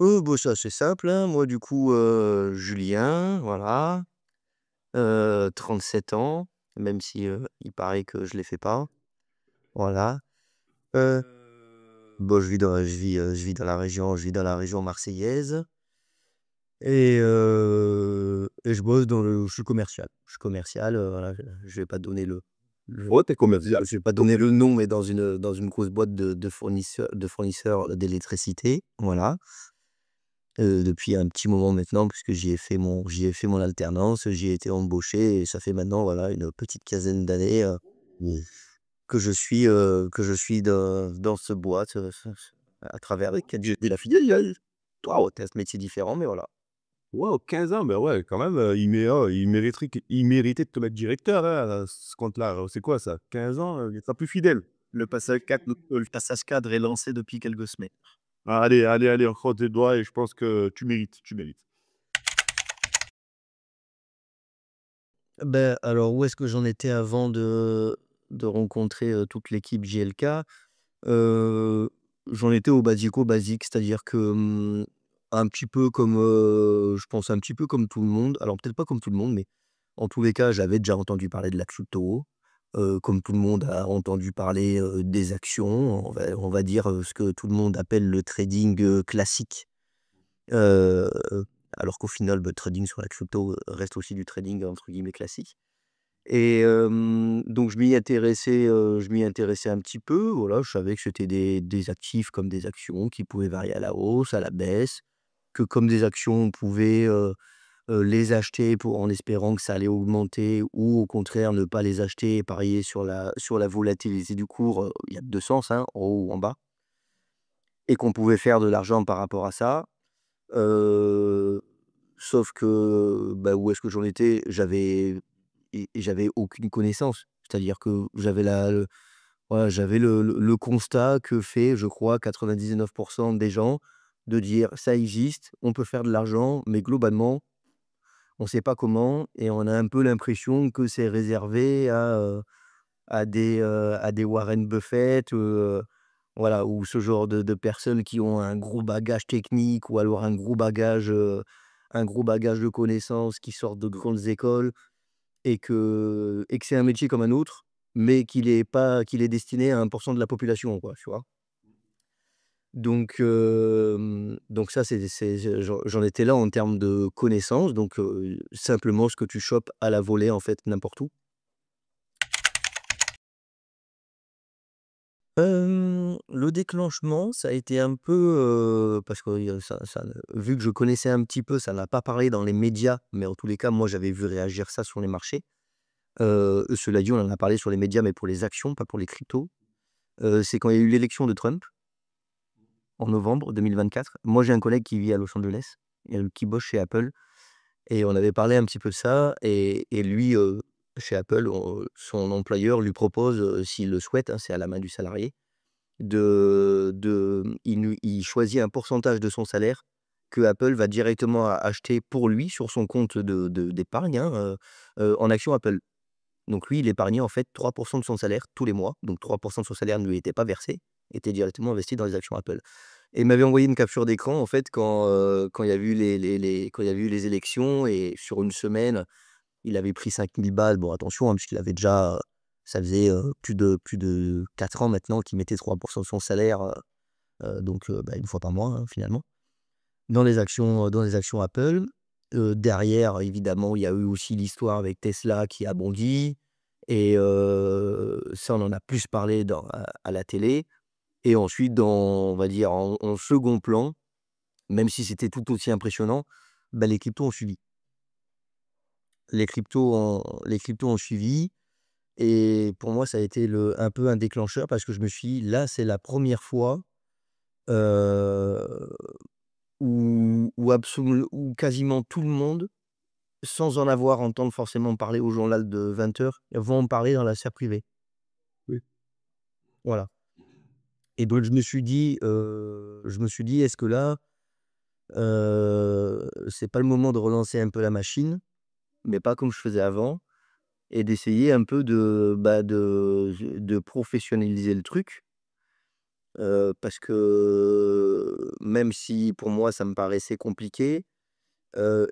Bah, c'est assez simple, hein. Moi, du coup, Julien, voilà, 37 ans, même si, il paraît que je les fais pas. Voilà. Heu, bah, je vis dans la région marseillaise et je bosse je suis commercial. Je suis commercial, voilà, je vais pas donner Ouais, t'es commercial. je vais pas donner le nom, mais dans une grosse boîte de fournisseurs d'électricité, voilà. Depuis un petit moment maintenant puisque j'y ai fait mon alternance, j'y ai été embauché et ça fait maintenant, voilà, une petite quinzaine d'années, Mmh. que je suis dans ce boîte, à travers lesquelles j'ai la filiale. Waouh, c'est un métier différent, mais voilà. Waouh, 15 ans, ben ouais, quand même, il méritait de te mettre directeur, hein, à ce compte-là. C'est quoi ça? 15 ans, il sera plus fidèle. Le passage cadre est lancé depuis quelques semaines. Allez, allez, allez, on croise les doigts et je pense que tu mérites, tu mérites. Ben alors où est-ce que j'en étais avant de rencontrer, toute l'équipe JLK? Heu, J'en étais au basico basique, c'est-à-dire que, un petit peu comme, je pense un petit peu comme tout le monde. Alors peut-être pas comme tout le monde, mais en tous les cas, j'avais déjà entendu parler de la crypto. Comme tout le monde a entendu parler, des actions. On va dire, ce que tout le monde appelle le trading, classique. Heu, Alors qu'au final, bah, trading sur la crypto, reste aussi du trading entre guillemets «classique». Et donc je m'y intéressais un petit peu, voilà. Je savais que c'était des actifs comme des actions qui pouvaient varier à la hausse, à la baisse, que comme des actions, on pouvait, les acheter en espérant que ça allait augmenter ou au contraire ne pas les acheter et parier sur la volatilité du cours, il y a 2 sens, hein, en haut ou en bas, et qu'on pouvait faire de l'argent par rapport à ça. Heu, Sauf que, bah, où est-ce que j'en étais? J'avais aucune connaissance. C'est-à-dire que j'avais le constat que fait, je crois, 99 des gens, de dire: «Ça existe, on peut faire de l'argent, mais globalement, on ne sait pas comment et on a un peu l'impression que c'est réservé à des Warren Buffett, voilà, ou ce genre de personnes qui ont un gros bagage technique ou alors un gros bagage de connaissances, qui sortent de grandes écoles et que c'est un métier comme un autre, mais qu'il est destiné à 1 de la population, quoi, tu vois? Donc ça, j'en étais là en termes de connaissances, donc simplement ce que tu chopes à la volée, en fait, n'importe où. Le déclenchement, ça a été un peu, parce que, vu que je connaissais un petit peu, ça n'a pas parlé dans les médias, mais en tous les cas, moi, j'avais vu réagir ça sur les marchés. Cela dit, on en a parlé sur les médias, mais pour les actions, pas pour les cryptos. C'est quand il y a eu l'élection de Trump, en novembre 2024. Moi, j'ai un collègue qui vit à Los Angeles, qui bosse chez Apple, et on avait parlé un petit peu de ça, et lui, chez Apple, son employeur lui propose, s'il le souhaite, hein, c'est à la main du salarié, il choisit un pourcentage de son salaire que Apple va directement acheter pour lui sur son compte d'épargne, hein, en actions Apple. Donc lui, il épargnait en fait 3 de son salaire tous les mois, donc 3 de son salaire ne lui était pas versé, était directement investi dans les actions Apple. Et il m'avait envoyé une capture d'écran en fait quand il y a eu quand il y avait eu les élections, et sur une semaine, il avait pris 5 000 balles. Bon, attention, hein, puisqu'il avait déjà, ça faisait, plus de 4 ans maintenant qu'il mettait 3 de son salaire, donc bah, 1 fois par mois, hein, finalement, dans les actions Apple. Derrière, évidemment, il y a eu aussi l'histoire avec Tesla qui a bondi, et ça, on en a plus parlé à la télé. Et ensuite, on va dire, en second plan, même si c'était tout aussi impressionnant, bah, les cryptos ont suivi. Les cryptos ont suivi, et pour moi, ça a été un peu un déclencheur parce que je me suis dit: «Là, c'est la première fois, heu, où quasiment tout le monde, sans en entendre forcément parler au journal de 20 heures, vont en parler dans la sphère privée». Oui. Voilà. Et donc je me suis dit: «Est-ce que là, c'est pas le moment de relancer un peu la machine, mais pas comme je faisais avant, et d'essayer un peu de professionnaliser le truc?» parce que même si pour moi ça me paraissait compliqué,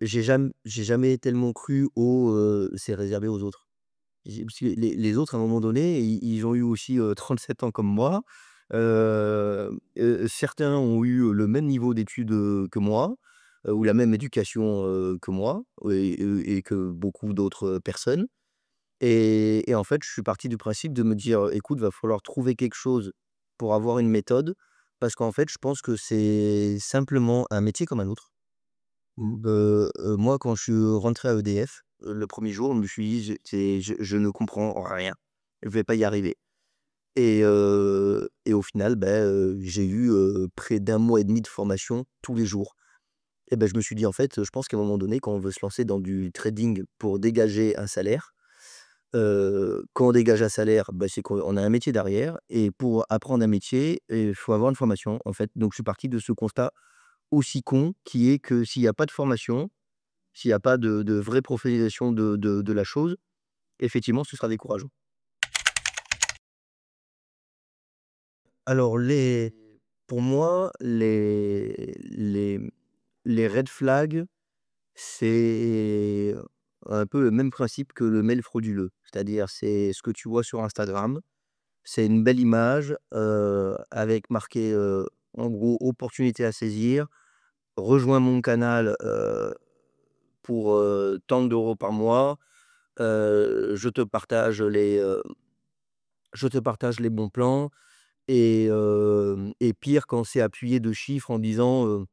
j'ai jamais tellement cru au, «c'est réservé aux autres». Parce que les autres à un moment donné, ils ont eu aussi, 37 ans comme moi. Certains ont eu le même niveau d'études, que moi, ou la même éducation, que moi et que beaucoup d'autres personnes. Et en fait, je suis parti du principe de me dire: «Écoute, va falloir trouver quelque chose pour avoir une méthode», parce qu'en fait, je pense que c'est simplement un métier comme un autre. Mmh. Moi, quand je suis rentré à EDF, le premier jour, je me suis dit: «Je ne comprends rien, je vais pas y arriver». Et au final, j'ai eu, près d'un mois et demi de formation tous les jours. Et ben je me suis dit: «En fait, je pense qu'à un moment donné, quand on veut se lancer dans du trading pour dégager un salaire, quand on dégage un salaire, c'est qu'on a un métier derrière et pour apprendre un métier, il faut avoir une formation, en fait». Donc je suis parti de ce constat aussi con qui est que s'il y a pas de formation, s'il y a pas de vraie professionnalisation de la chose, effectivement, ce sera décourageant. Alors pour moi, les red flags, c'est un peu le même principe que le mail frauduleux. C'est-à-dire, c'est ce que tu vois sur Instagram. C'est une belle image, avec marqué, en gros: «Opportunité à saisir, rejoins mon canal, pour, tant d'euros par mois, je te partage les bons plans». Et pire quand c'est appuyé de chiffres en disant,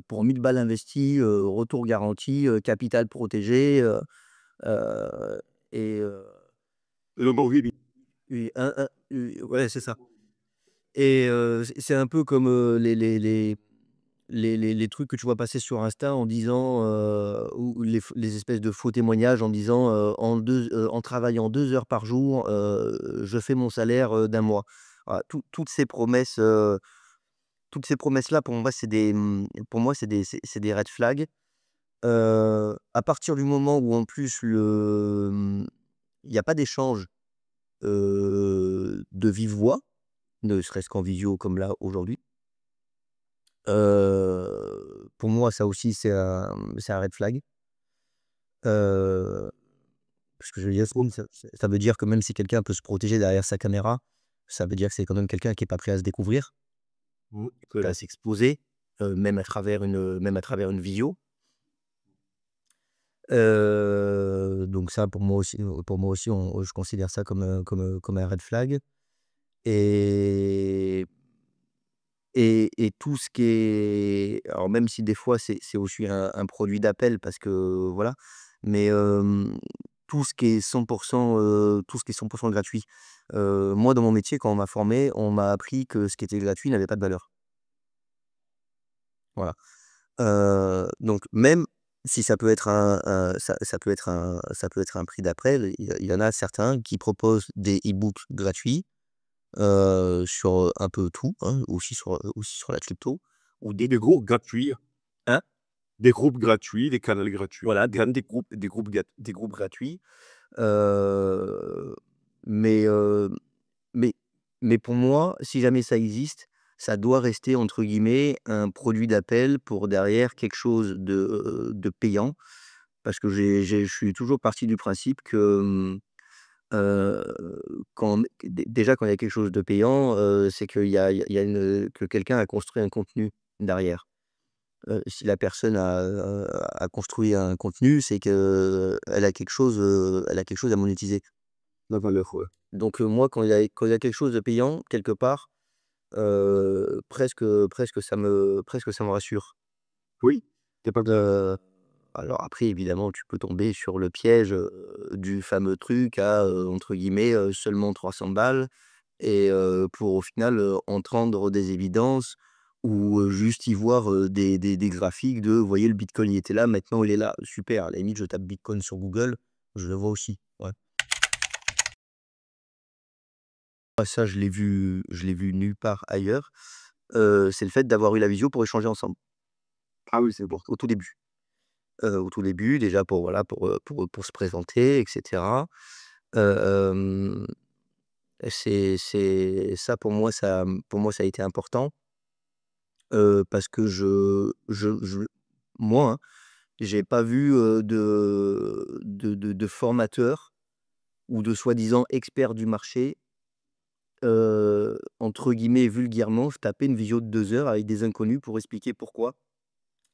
«Pour 1000 balles investies, retour garanti, capital protégé», heu et Lamborghini. oui, ouais, c'est ça. C'est un peu comme, les trucs que tu vois passer sur Insta en disant, ou les espèces de faux témoignages en disant, «En travaillant 2 heures par jour, je fais mon salaire, d'un mois». Voilà, toutes ces promesses-là, pour moi, pour moi, c'est des red flags. À partir du moment où en plus il y a pas d'échange, de vive voix, ne serait-ce qu'en visio comme là aujourd'hui, pour moi ça aussi c'est un red flag. Heu, Parce que je veux dire, ça veut dire que même si quelqu'un peut se protéger derrière sa caméra, ça veut dire que c'est quand même quelqu'un qui est pas prêt à se découvrir, Mmh. à s'exposer, même à travers une visio. Donc ça pour moi aussi je considère ça comme un red flag. Et et et tout ce qui est, alors même si des fois c'est aussi un produit d'appel parce que voilà, mais tout ce qui est 100, tout ce qui est 100 gratuit. Moi dans mon métier quand on m'a formé, on m'a appris que ce qui était gratuit n'avait pas de valeur. Voilà. Donc même si ça peut être ça peut être un prix d'appel, il y en a certains qui proposent des e-books gratuits, sur, un peu tout, hein, aussi sur la crypto ou des Des groupes gratuits, hein? des groupes gratuits, des canaux gratuits. Voilà, des groupes gratuits, heu, mais heu, mais pour moi, si jamais ça existe, ça doit rester entre guillemets «un produit d'appel» pour derrière quelque chose de payant. Parce que je suis toujours parti du principe que, heu, quand déjà quand il y a quelque chose de payant, c'est qu'il y a que quelqu'un a construit un contenu derrière. Si la personne a construit un contenu, c'est qu'elle a quelque chose à monétiser. La valeur, ouais. Donc moi, quand il y a quelque chose de payant, quelque part, presque ça me rassure. Oui, tu pas Heu, alors après évidemment, tu peux tomber sur le piège, du fameux truc à, entre guillemets, «seulement 300 balles» et pour au final, entendre des évidences ou juste y voir, des graphiques de: «Vous voyez le bitcoin il était là, maintenant il est là». Super, à la limite je tape bitcoin sur Google, je le vois aussi, ouais. Ah ça je l'ai vu nulle part ailleurs, c'est le fait d'avoir eu la visio pour échanger ensemble, ah oui, c'est important. au tout début. Au tout début déjà pour voilà, pour se présenter et cetera. Hem C'est ça pour moi ça a été important, parce que moi, hein, j'ai pas vu, de formateurs ou de soi-disant experts du marché, entre guillemets «vulgairement» se taper une visio de 2 heures avec des inconnus pour expliquer pourquoi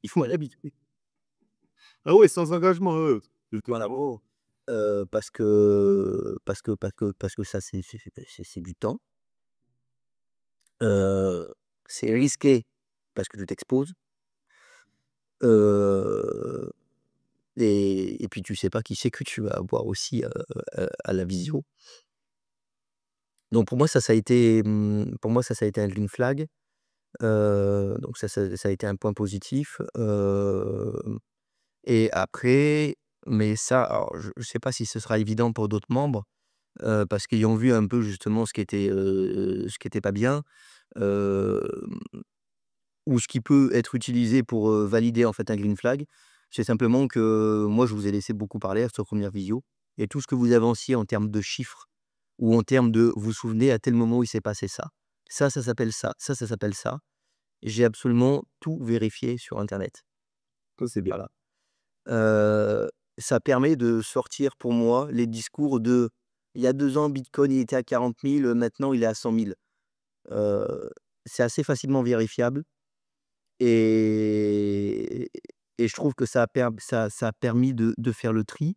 il faut l'habitude. Ah ouais, sans engagement, Voilà. oh, Parce que ça c'est du temps, heu, c'est risqué parce que tu t'exposes, heu et puis tu sais pas qui c'est que tu vas avoir aussi, à la visio. Donc pour moi ça a été, pour moi ça a été un green flag, donc ça a été un point positif, et après mais ça alors je sais pas si ce sera évident pour d'autres membres, parce qu'ils ont vu un peu justement ce qui était pas bien, hem, ou ce qui peut être utilisé pour, valider en fait un green flag. C'est simplement que moi je vous ai laissé beaucoup parler à cette première visio et tout ce que vous avanciez en termes de chiffres ou en termes de: «Vous vous souvenez à tel moment où il s'est passé ça. Ça s'appelle ça, ça s'appelle ça». J'ai absolument tout vérifié sur internet. ça c'est bien. Voilà. Heu, Ça permet de sortir pour moi les discours de: «Il y a 2 ans, bitcoin il était à 40 000, maintenant il est à 100 000». Heu, c'est assez facilement vérifiable et et je trouve que ça a permis de faire le tri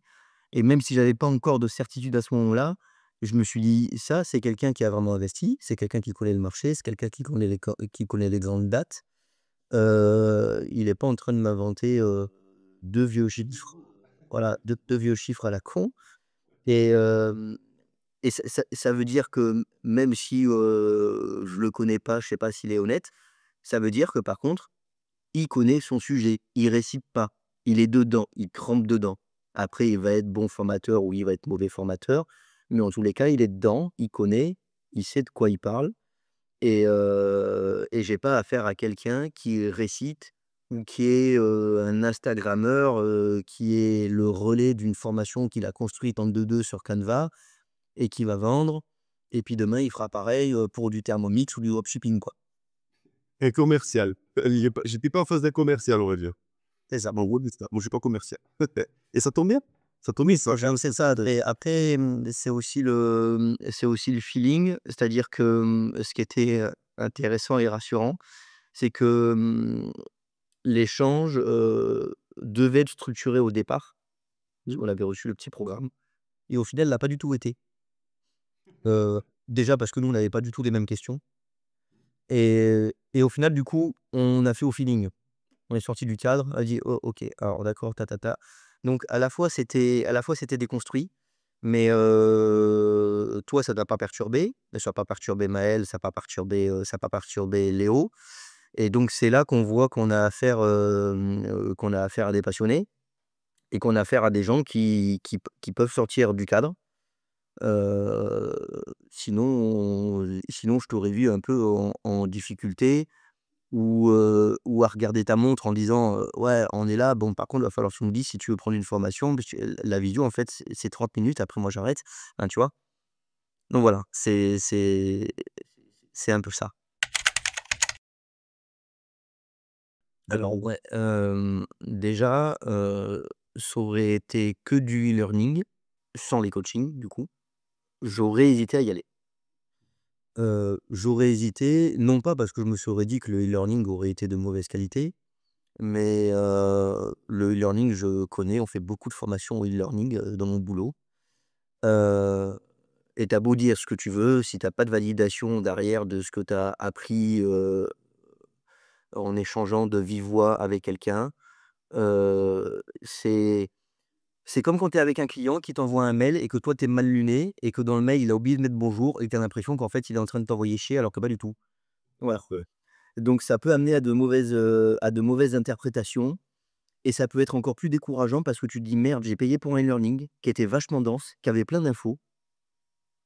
et même si j'avais pas encore de certitude à ce moment-là, je me suis dit: «Ça, c'est quelqu'un qui a vraiment investi, c'est quelqu'un qui connaît le marché, c'est quelqu'un qui connaît les grandes dates». Il est pas en train de m'inventer, 2 vieux chiffres, voilà, 2 vieux chiffres à la con et ça veut dire que même si, je le connais pas, je sais pas s'il est honnête, ça veut dire que par contre, il connaît son sujet, il récite pas, il est dedans, il trempe dedans. Après, il va être bon formateur ou il va être mauvais formateur, mais en tous les cas, il est dedans, il connaît, il sait de quoi il parle et j'ai pas affaire à quelqu'un qui récite ou qui est, un instagrammeur, qui est le relais d'une formation qu'il a construite en 2-2 sur Canva et qui va vendre et puis demain il fera pareil, pour du Thermomix ou du dropshipping, quoi. Un commercial. Il est pas j'étais pas en face d'un commercial, on va dire. C'est ça. En gros, c'est ça. Moi, je suis pas commercial. Et ça tombe bien. Ça tombe bien, ça. C'est ça et après, c'est aussi le feeling, c'est-à-dire que, ce qui était, intéressant et rassurant, c'est que, l'échange, devait être structuré au départ, parce Mmh. qu'on avait reçu le petit programme et au final, il l'a pas du tout été. Déjà parce que nous, on n'avait pas du tout les mêmes questions et au final, du coup, on a fait au feeling. On est sorti du cadre, on a dit: «Oh OK, alors d'accord, ta, ta, ta». Donc à la fois c'était déconstruit, mais toi ça t'a pas perturbé, ça a pas perturbé Maël, ça a pas perturbé Léo et donc c'est là qu'on voit qu'on a affaire à des passionnés et qu'on a affaire à des gens qui peuvent sortir du cadre. Heu, sinon je t'aurais vu un peu en difficulté ou à regarder ta montre en disant, «Ouais, on est là, bon par contre, il va falloir que tu nous dises si tu veux prendre une formation parce que la visio en fait c'est 30 minutes après moi j'arrête». Enfin, tu vois? Donc voilà, c'est un peu ça. Alors ouais, déjà, ça aurait été que du e-learning, sans les coachings du coup. J'aurais hésité à y aller. J'aurais hésité, non pas parce que je me serais dit que le e-learning aurait été de mauvaise qualité, mais le e-learning, je connais, on fait beaucoup de formations au e-learning, dans mon boulot. Heu et tu beau dire ce que tu veux, si t'as pas de validation derrière de ce que tu as appris, en échangeant de vive voix avec quelqu'un, c'est comme quand tu es avec un client qui t'envoie un mail et que toi tu es mal luné et que dans le mail, il a oublié de mettre bonjour et que tu as l'impression qu'en fait, il est en train de t'envoyer chier alors que pas du tout. Voilà. Ouais. Donc ça peut amener à de mauvaises interprétations. Et ça peut être encore plus décourageant parce que tu te dis: «Merde, j'ai payé pour un e-learning qui était vachement dense, qui avait plein d'infos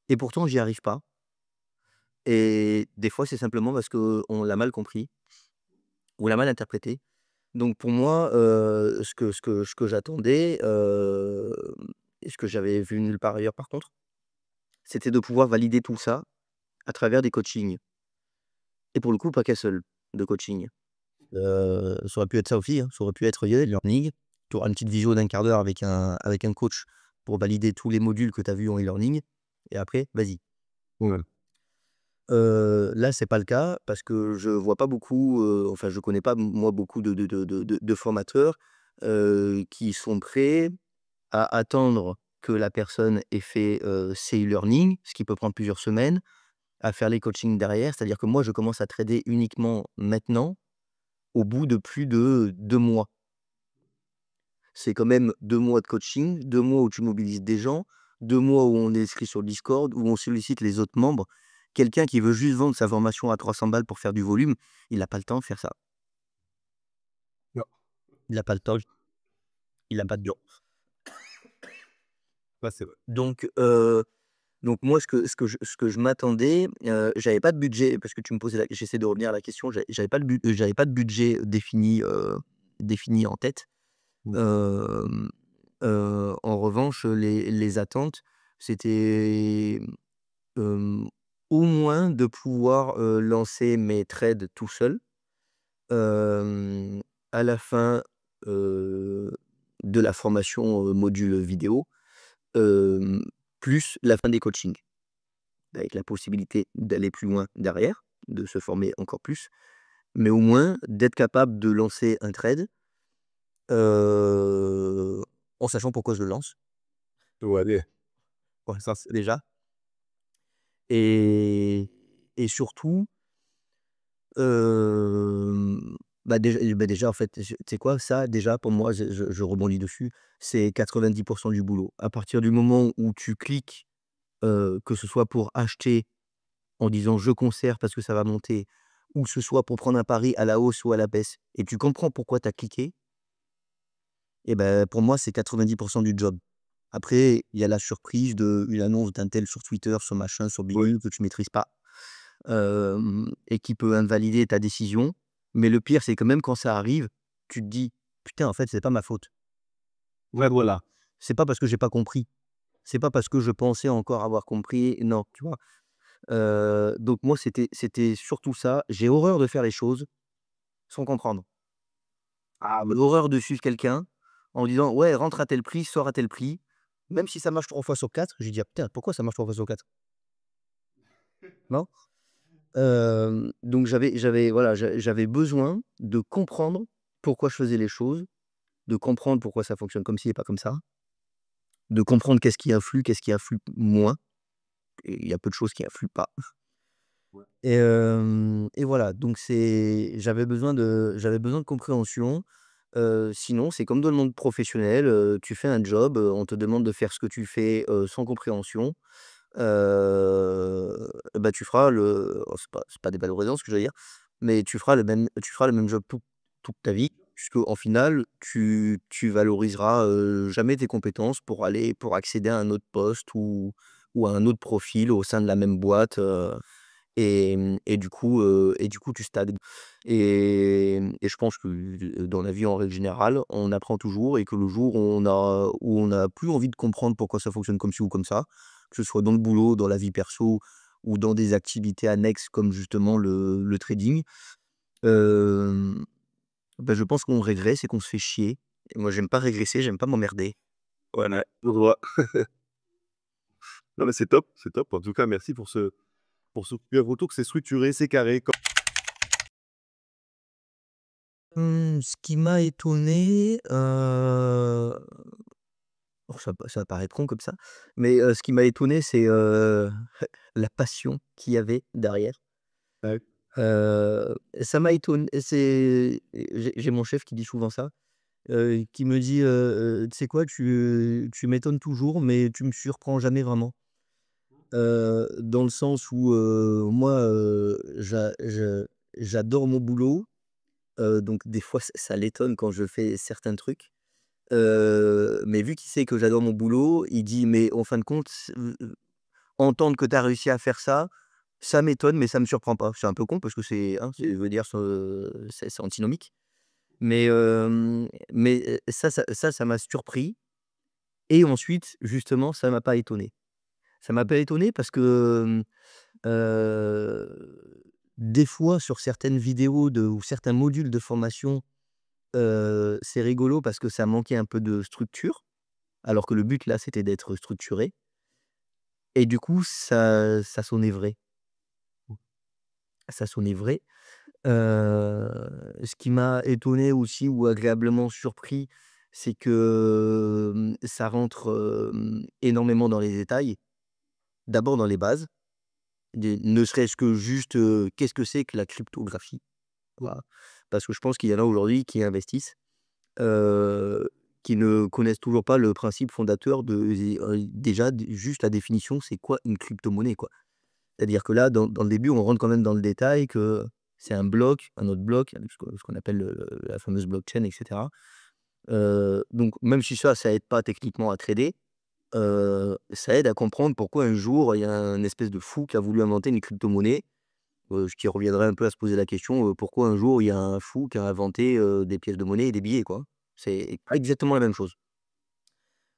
et pourtant j'y arrive pas» et des fois, c'est simplement parce qu'on l'a mal compris ou l'a mal interprété. Donc pour moi, ce que j'attendais, et ce que j'avais vu nulle part ailleurs par contre, c'était de pouvoir valider tout ça à travers des coachings et pour le coup, pas qu'un seul de coaching. Ça aurait pu être ça aussi, hein, ça aurait pu être e-learning. Tu auras une petite visio d'1/4 d'heure avec un coach pour valider tous les modules que tu as vus en e-learning et après, vas-y. Ouais. Là, c'est pas le cas parce que je vois pas beaucoup, enfin, je connais pas, moi, beaucoup de formateurs, qui sont prêts à attendre que la personne ait fait, ses e-learning, ce qui peut prendre plusieurs semaines, à faire les coachings derrière. C'est-à-dire que moi, je commence à trader uniquement maintenant, au bout de plus de 2 mois. C'est quand même 2 mois de coaching, 2 mois où tu mobilises des gens, 2 mois où on est inscrit sur le Discord, où on sollicite les autres membres. Quelqu'un qui veut juste vendre sa formation à 300 balles pour faire du volume, il a pas le temps de faire ça. Non. Il a pas le temps, il a pas de temps. Ça, c'est vrai. Donc moi ce que je m'attendais, j'avais pas de budget parce que tu me posais la j'essaie de revenir à la question, j'avais pas de budget défini en tête. Mmh. Hem, En revanche, les attentes, c'était, hem, au moins de pouvoir, lancer mes trades tout seul, hem, à la fin, heu, de la formation, module vidéo, hem, plus la fin des coachings. Avec la possibilité d'aller plus loin derrière, de se former encore plus, mais au moins d'être capable de lancer un trade, heu, en sachant pourquoi je le lance, Ouais, allez. ouais, ça c'est déjà et surtout, déjà en fait, tu sais quoi? Ça déjà pour moi, je rebondis dessus, c'est 90 du boulot. À partir du moment où tu cliques, que ce soit pour acheter en disant: «Je conserve parce que ça va monter», ou que ce soit pour prendre un pari à la hausse ou à la baisse et tu comprends pourquoi tu as cliqué et ben pour moi, c'est 90 du job. Après, il y a la surprise d'une annonce d'un tel sur Twitter, sur machin, sur Oui. bidule que tu maîtrises pas, et qui peut invalider ta décision. Mais le pire, c'est que même quand ça arrive, tu te dis: «Putain, en fait, c'est pas ma faute. Ouais, voilà. C'est pas parce que j'ai pas compris. C'est pas parce que je pensais encore avoir compris». Non, tu vois? Donc moi, c'était surtout ça. J'ai horreur de faire les choses sans comprendre. Ah, bah, J'ai horreur de suivre quelqu'un en disant: «Ouais, rentre à tel prix, sors à tel prix». Même si ça marche 3 fois sur 4, je lui dis: «Ah putain, pourquoi ça marche 3 fois sur 4 non?» Donc voilà, j'avais besoin de comprendre pourquoi je faisais les choses, de comprendre pourquoi ça fonctionne comme ci et pas comme ça, de comprendre qu'est-ce qui influe moins et il y a peu de choses qui influent pas ouais. et voilà, donc j'avais besoin de compréhension. Sinon, c'est comme dans le monde professionnel, tu fais un job, on te demande de faire ce que tu fais, sans compréhension, bah, tu feras c'est pas dévalorisant ce que je veux dire, mais tu feras le même job toute ta vie, puisqu'en final, tu valoriseras, jamais tes compétences pour accéder à un autre poste ou à un autre profil au sein de la même boîte, et du coup, tu stagnes et je pense que, dans la vie, en règle générale, on apprend toujours et que le jour où on a plus envie de comprendre pourquoi ça fonctionne comme ci ou comme ça, que ce soit dans le boulot, dans la vie perso ou dans des activités annexes comme justement le trading, bah, je pense qu'on régresse et qu'on se fait chier et moi, j'aime pas régresser, j'aime pas m'emmerder. Voilà, je vois. Non, mais c'est top, c'est top. En tout cas, merci pour ce super retour, que c'est structuré, c'est carré. Ce qui m'a étonné, oh ça paraît con comme ça, mais ce qui m'a étonné, c'est, la passion qu'il y avait derrière. Ouais. Ça m'a étonné j'ai mon chef qui dit souvent ça, qui me dit, «Tu sais quoi? Tu m'étonnes toujours, mais tu me surprends jamais vraiment». Dans le sens où, moi, j'adore mon boulot, donc des fois ça l'étonne quand je fais certains trucs. Mais vu qu'il sait que j'adore mon boulot, il dit: «Mais en fin de compte, entendre que tu as réussi à faire ça, ça m'étonne, mais ça me surprend pas». C'est un peu con parce que c'est hein, c'est veut dire c'est antinomique. Ça m'a surpris et ensuite, justement, ça m'a pas étonné. Ça m'a pas étonné parce que, des fois sur certaines vidéos ou certains modules de formation, c'est rigolo parce que ça manquait un peu de structure, alors que le but là, c'était d'être structuré et du coup ça sonnait vrai. Ça sonnait vrai. Ce qui m'a étonné aussi ou agréablement surpris, c'est que, ça rentre, énormément dans les détails. D'abord dans les bases, ne serait-ce que juste, qu'est-ce que c'est que la cryptographie? Voilà. Parce que je pense qu'il y en a aujourd'hui qui investissent, heu, qui ne connaissent toujours pas le principe fondateur déjà juste la définition, c'est quoi une crypto-monnaie, quoi? C'est-à-dire que là, dans le début, on rentre quand même dans le détail que c'est un bloc, un autre bloc, ce qu'on appelle la fameuse blockchain et cetera. Donc même si ça aide pas techniquement à trader, ça aide à comprendre pourquoi un jour, il y a un espèce de fou qui a voulu inventer une crypto-monnaie, ce qui reviendrait un peu à se poser la question, pourquoi un jour il y a un fou qui a inventé, des pièces de monnaie et des billets, quoi. C'est pas exactement la même chose.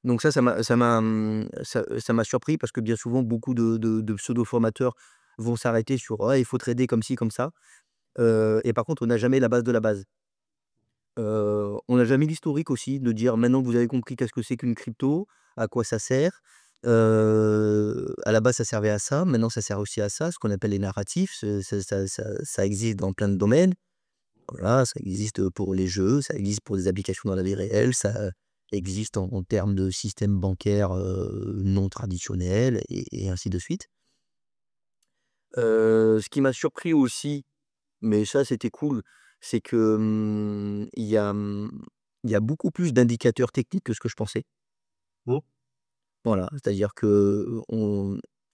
Donc ça m'a surpris parce que bien souvent beaucoup de pseudo-formateurs vont s'arrêter sur: «Ouais, il faut trader comme ci, comme ça». Et par contre, on n'a jamais la base de la base. On n'a jamais l'historique aussi de dire: «Maintenant que vous avez compris qu'est-ce que c'est qu'une crypto, à quoi ça sert». À la base, ça servait à ça, maintenant ça sert aussi à ça, ce qu'on appelle les narratifs, ça existe dans plein de domaines. Voilà, ça existe pour les jeux, ça existe pour des applications dans la vie réelle, ça existe en termes de système bancaire, non traditionnel et ainsi de suite. Ce qui m'a surpris aussi, mais ça c'était cool, c'est que, il y a beaucoup plus d'indicateurs techniques que ce que je pensais. Mmh. Voilà, c'est-à-dire que,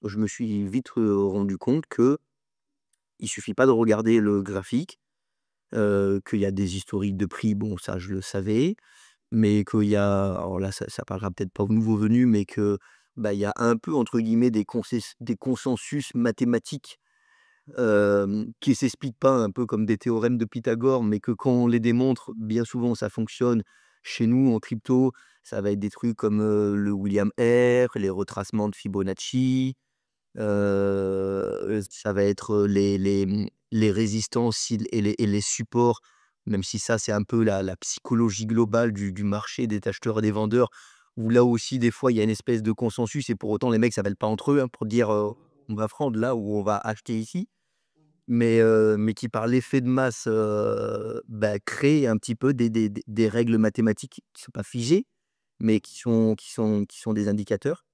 je me suis vite, rendu compte qu'il suffit pas de regarder le graphique, qu'il y a des historiques de prix, bon ça je le savais. Mais qu'il y a alors là, ça parlera peut-être pas aux nouveaux venus, mais que, bah, il y a un peu entre guillemets des consensus mathématiques, qui s'expliquent pas un peu comme des théorèmes de Pythagore, mais que quand on les démontre, bien souvent ça fonctionne. Chez nous en crypto, ça va être des trucs comme, le William R, les retracements de Fibonacci, ça va être, les résistances et les supports, même si ça, c'est un peu la psychologie globale du marché des acheteurs et des vendeurs, où là aussi, des fois, il y a une espèce de consensus et pour autant, les mecs s'appellent pas entre eux, hein, pour dire, «On va vendre là» ou «On va acheter ici». Mais qui par l'effet de masse, bah, créent un petit peu des règles mathématiques qui sont pas figées, mais qui sont des indicateurs.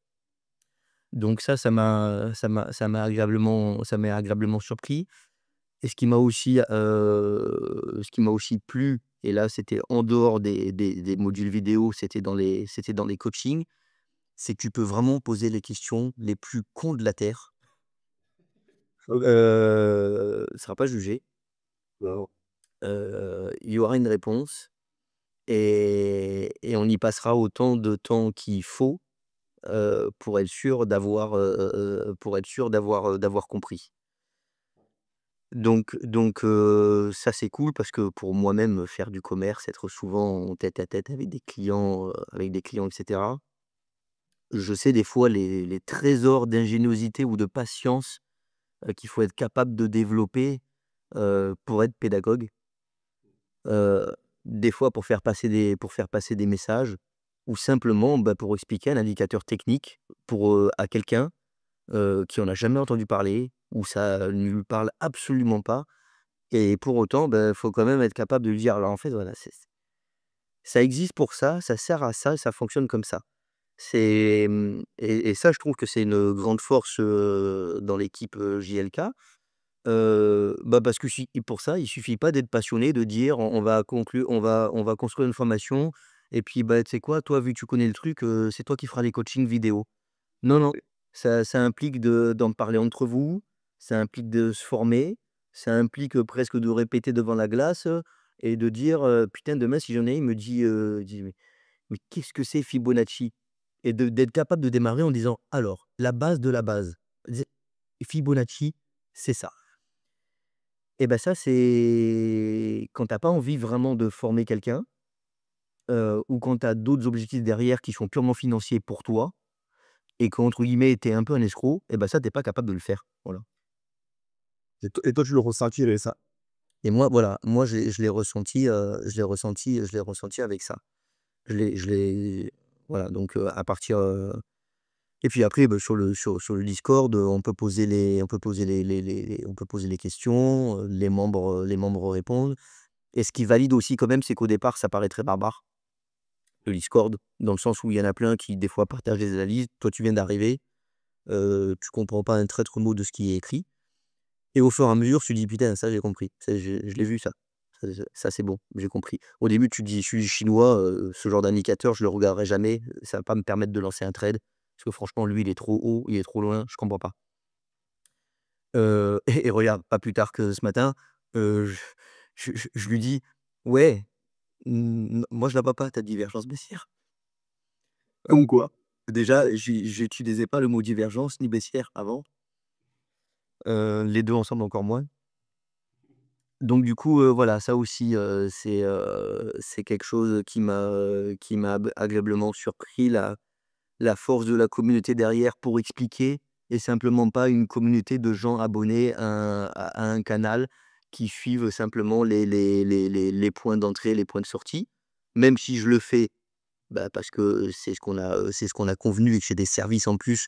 Donc ça m'a agréablement surpris et ce qui m'a aussi plu et là, c'était en dehors des modules vidéo, c'était dans les coachings, c'est que tu peux vraiment poser les questions les plus cons de la terre. Ça sera pas jugé, Waouh. il y aura une réponse et on y passera autant de temps qu'il faut, pour être sûr d'avoir compris. Ça c'est cool parce que pour moi-même, faire du commerce, être souvent en tête à tête avec des clients et cetera, je sais des fois les trésors d'ingéniosité ou de patience, qu'il faut être capable de développer, pour être pédagogue. Heu, des fois pour faire passer des messages ou simplement, bah, pour expliquer un indicateur technique à quelqu'un, qui en a jamais entendu parler, ou ça ne lui parle absolument pas. Et pour autant, il faut quand même être capable de lui dire: «Alors en fait, voilà, ça existe pour ça, ça sert à ça, ça fonctionne comme ça». Et ça, je trouve que c'est une grande force, dans l'équipe, JLK, parce que pour ça, il suffit pas d'être passionné, de dire: On va construire une formation et puis, bah, tu sais quoi? Toi, vu que tu connais le truc, c'est toi qui feras les coachings vidéo». Non, non, ça implique d'en parler entre vous, ça implique de se former, ça implique, presque de répéter devant la glace, et de dire, «Putain, demain, si j'en ai un, il me dit: «Mais qu'est-ce que c'est Fibonacci?» Et d'être capable de démarrer en disant: «Alors, la base de la base, zé Fibonacci, c'est ça». Et ben ça, c'est quand tu as pas envie vraiment de former quelqu'un, ou quand tu as d'autres objectifs derrière qui sont purement financiers pour toi. et qu'entre guillemets, tu es un peu un escroc, et bah, ça, tu es pas capable de le faire. Voilà. Et toi, tu le ressentirais ça? Et moi, voilà, moi, je l'ai ressenti, je l'ai ressenti avec ça. Je l'ai voilà, donc à partir, et puis après, bah, sur le Discord, on peut poser les questions, les membres répondent, et ce qui valide aussi quand même, c'est qu'au départ, ça paraît très barbare, le Discord, dans le sens où il y en a plein qui, des fois, partagent des analyses. Toi, tu viens d'arriver, tu comprends pas un traître mot de ce qui est écrit, et au fur et à mesure, tu dis: «Putain, ça, j'ai compris, ça, je l'ai vu ça. Ça, c'est bon, j'ai compris». Au début, tu te dis: «Je suis chinois, ce genre d'indicateur, je le regarderai jamais, ça va pas me permettre de lancer un trade, parce que franchement, lui, il est trop haut, il est trop loin, je comprends pas». Et regarde, pas plus tard que ce matin, je lui dis: «Ouais, moi, je la vois pas ta divergence baissière». Comme quoi, déjà, j'utilisais pas le mot divergence ni baissière avant, les 2 ensemble encore moins. Donc du coup, voilà, ça aussi, c'est quelque chose qui m'a agréablement surpris, la force de la communauté derrière pour expliquer, et simplement pas une communauté de gens abonnés à un canal qui suivent simplement les points d'entrée, les points de sortie. Même si je le fais, bah, parce que c'est ce qu'on a convenu, et que j'ai des services en plus,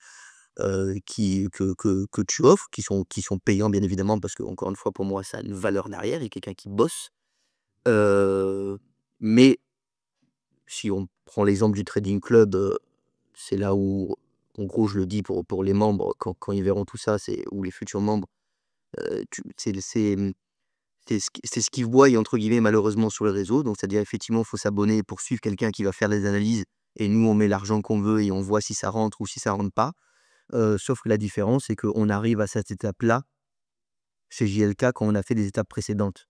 que tu offres, qui sont payants bien évidemment, parce que encore une fois, pour moi, ça a une valeur derrière, et quelqu'un qui bosse. Heu, mais si on prend l'exemple du trading club, c'est là où, en gros, je le dis pour les membres, quand ils verront tout ça, c'est ou les futurs membres, tu c'est ce qu'ils «voient» entre guillemets malheureusement sur les réseaux. Donc c'est-à-dire effectivement, il faut s'abonner pour suivre quelqu'un qui va faire des analyses, et nous on met l'argent qu'on veut et on voit si ça rentre ou si ça rentre pas. Sauf que la différence, c'est qu'on arrive à cette étape-là chez JLK quand on a fait des étapes précédentes.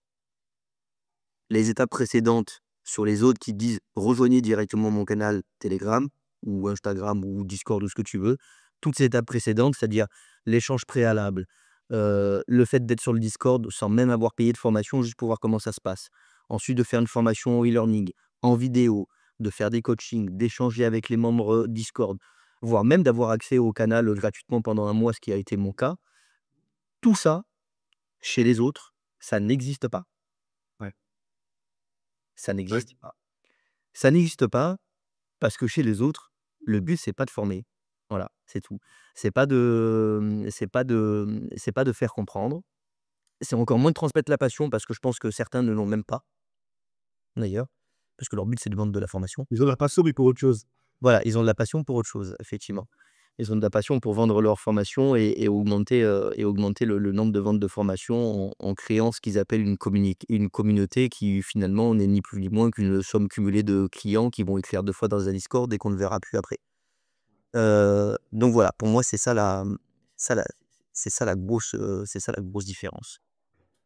Les étapes précédentes sur les autres qui disent: «Rejoignez directement mon canal Telegram ou Instagram ou Discord ou ce que tu veux». Toutes ces étapes précédentes, c'est-à-dire l'échange préalable, le fait d'être sur le Discord sans même avoir payé de formation, juste pour voir comment ça se passe. Ensuite, de faire une formation en e-learning, en vidéo, de faire des coachings, d'échanger avec les membres, Discord, voire même d'avoir accès au canal, gratuitement pendant un mois, ce qui a été mon cas. Tout ça, chez les autres, ça n'existe pas. Ouais. Ça Ouais. n'existe pas. Ça n'existe pas parce que chez les autres, le but, c'est pas de former. Voilà, c'est tout. C'est pas de faire comprendre. C'est encore moins de transmettre la passion, parce que je pense que certains ne l'ont même pas, d'ailleurs, parce que leur but, c'est de vendre de la formation. Ils ont la passion, mais pour autre chose. Voilà, ils ont de la passion pour autre chose, effectivement. Ils ont de la passion pour vendre leur formation, et augmenter le nombre de ventes de formation en créant ce qu'ils appellent une communauté qui, finalement, n'est ni plus ni moins qu'une somme cumulée de clients qui vont écrire 2 fois dans un Discord et qu'on ne verra plus après. Donc voilà, pour moi, ça la c'est ça la grosse différence.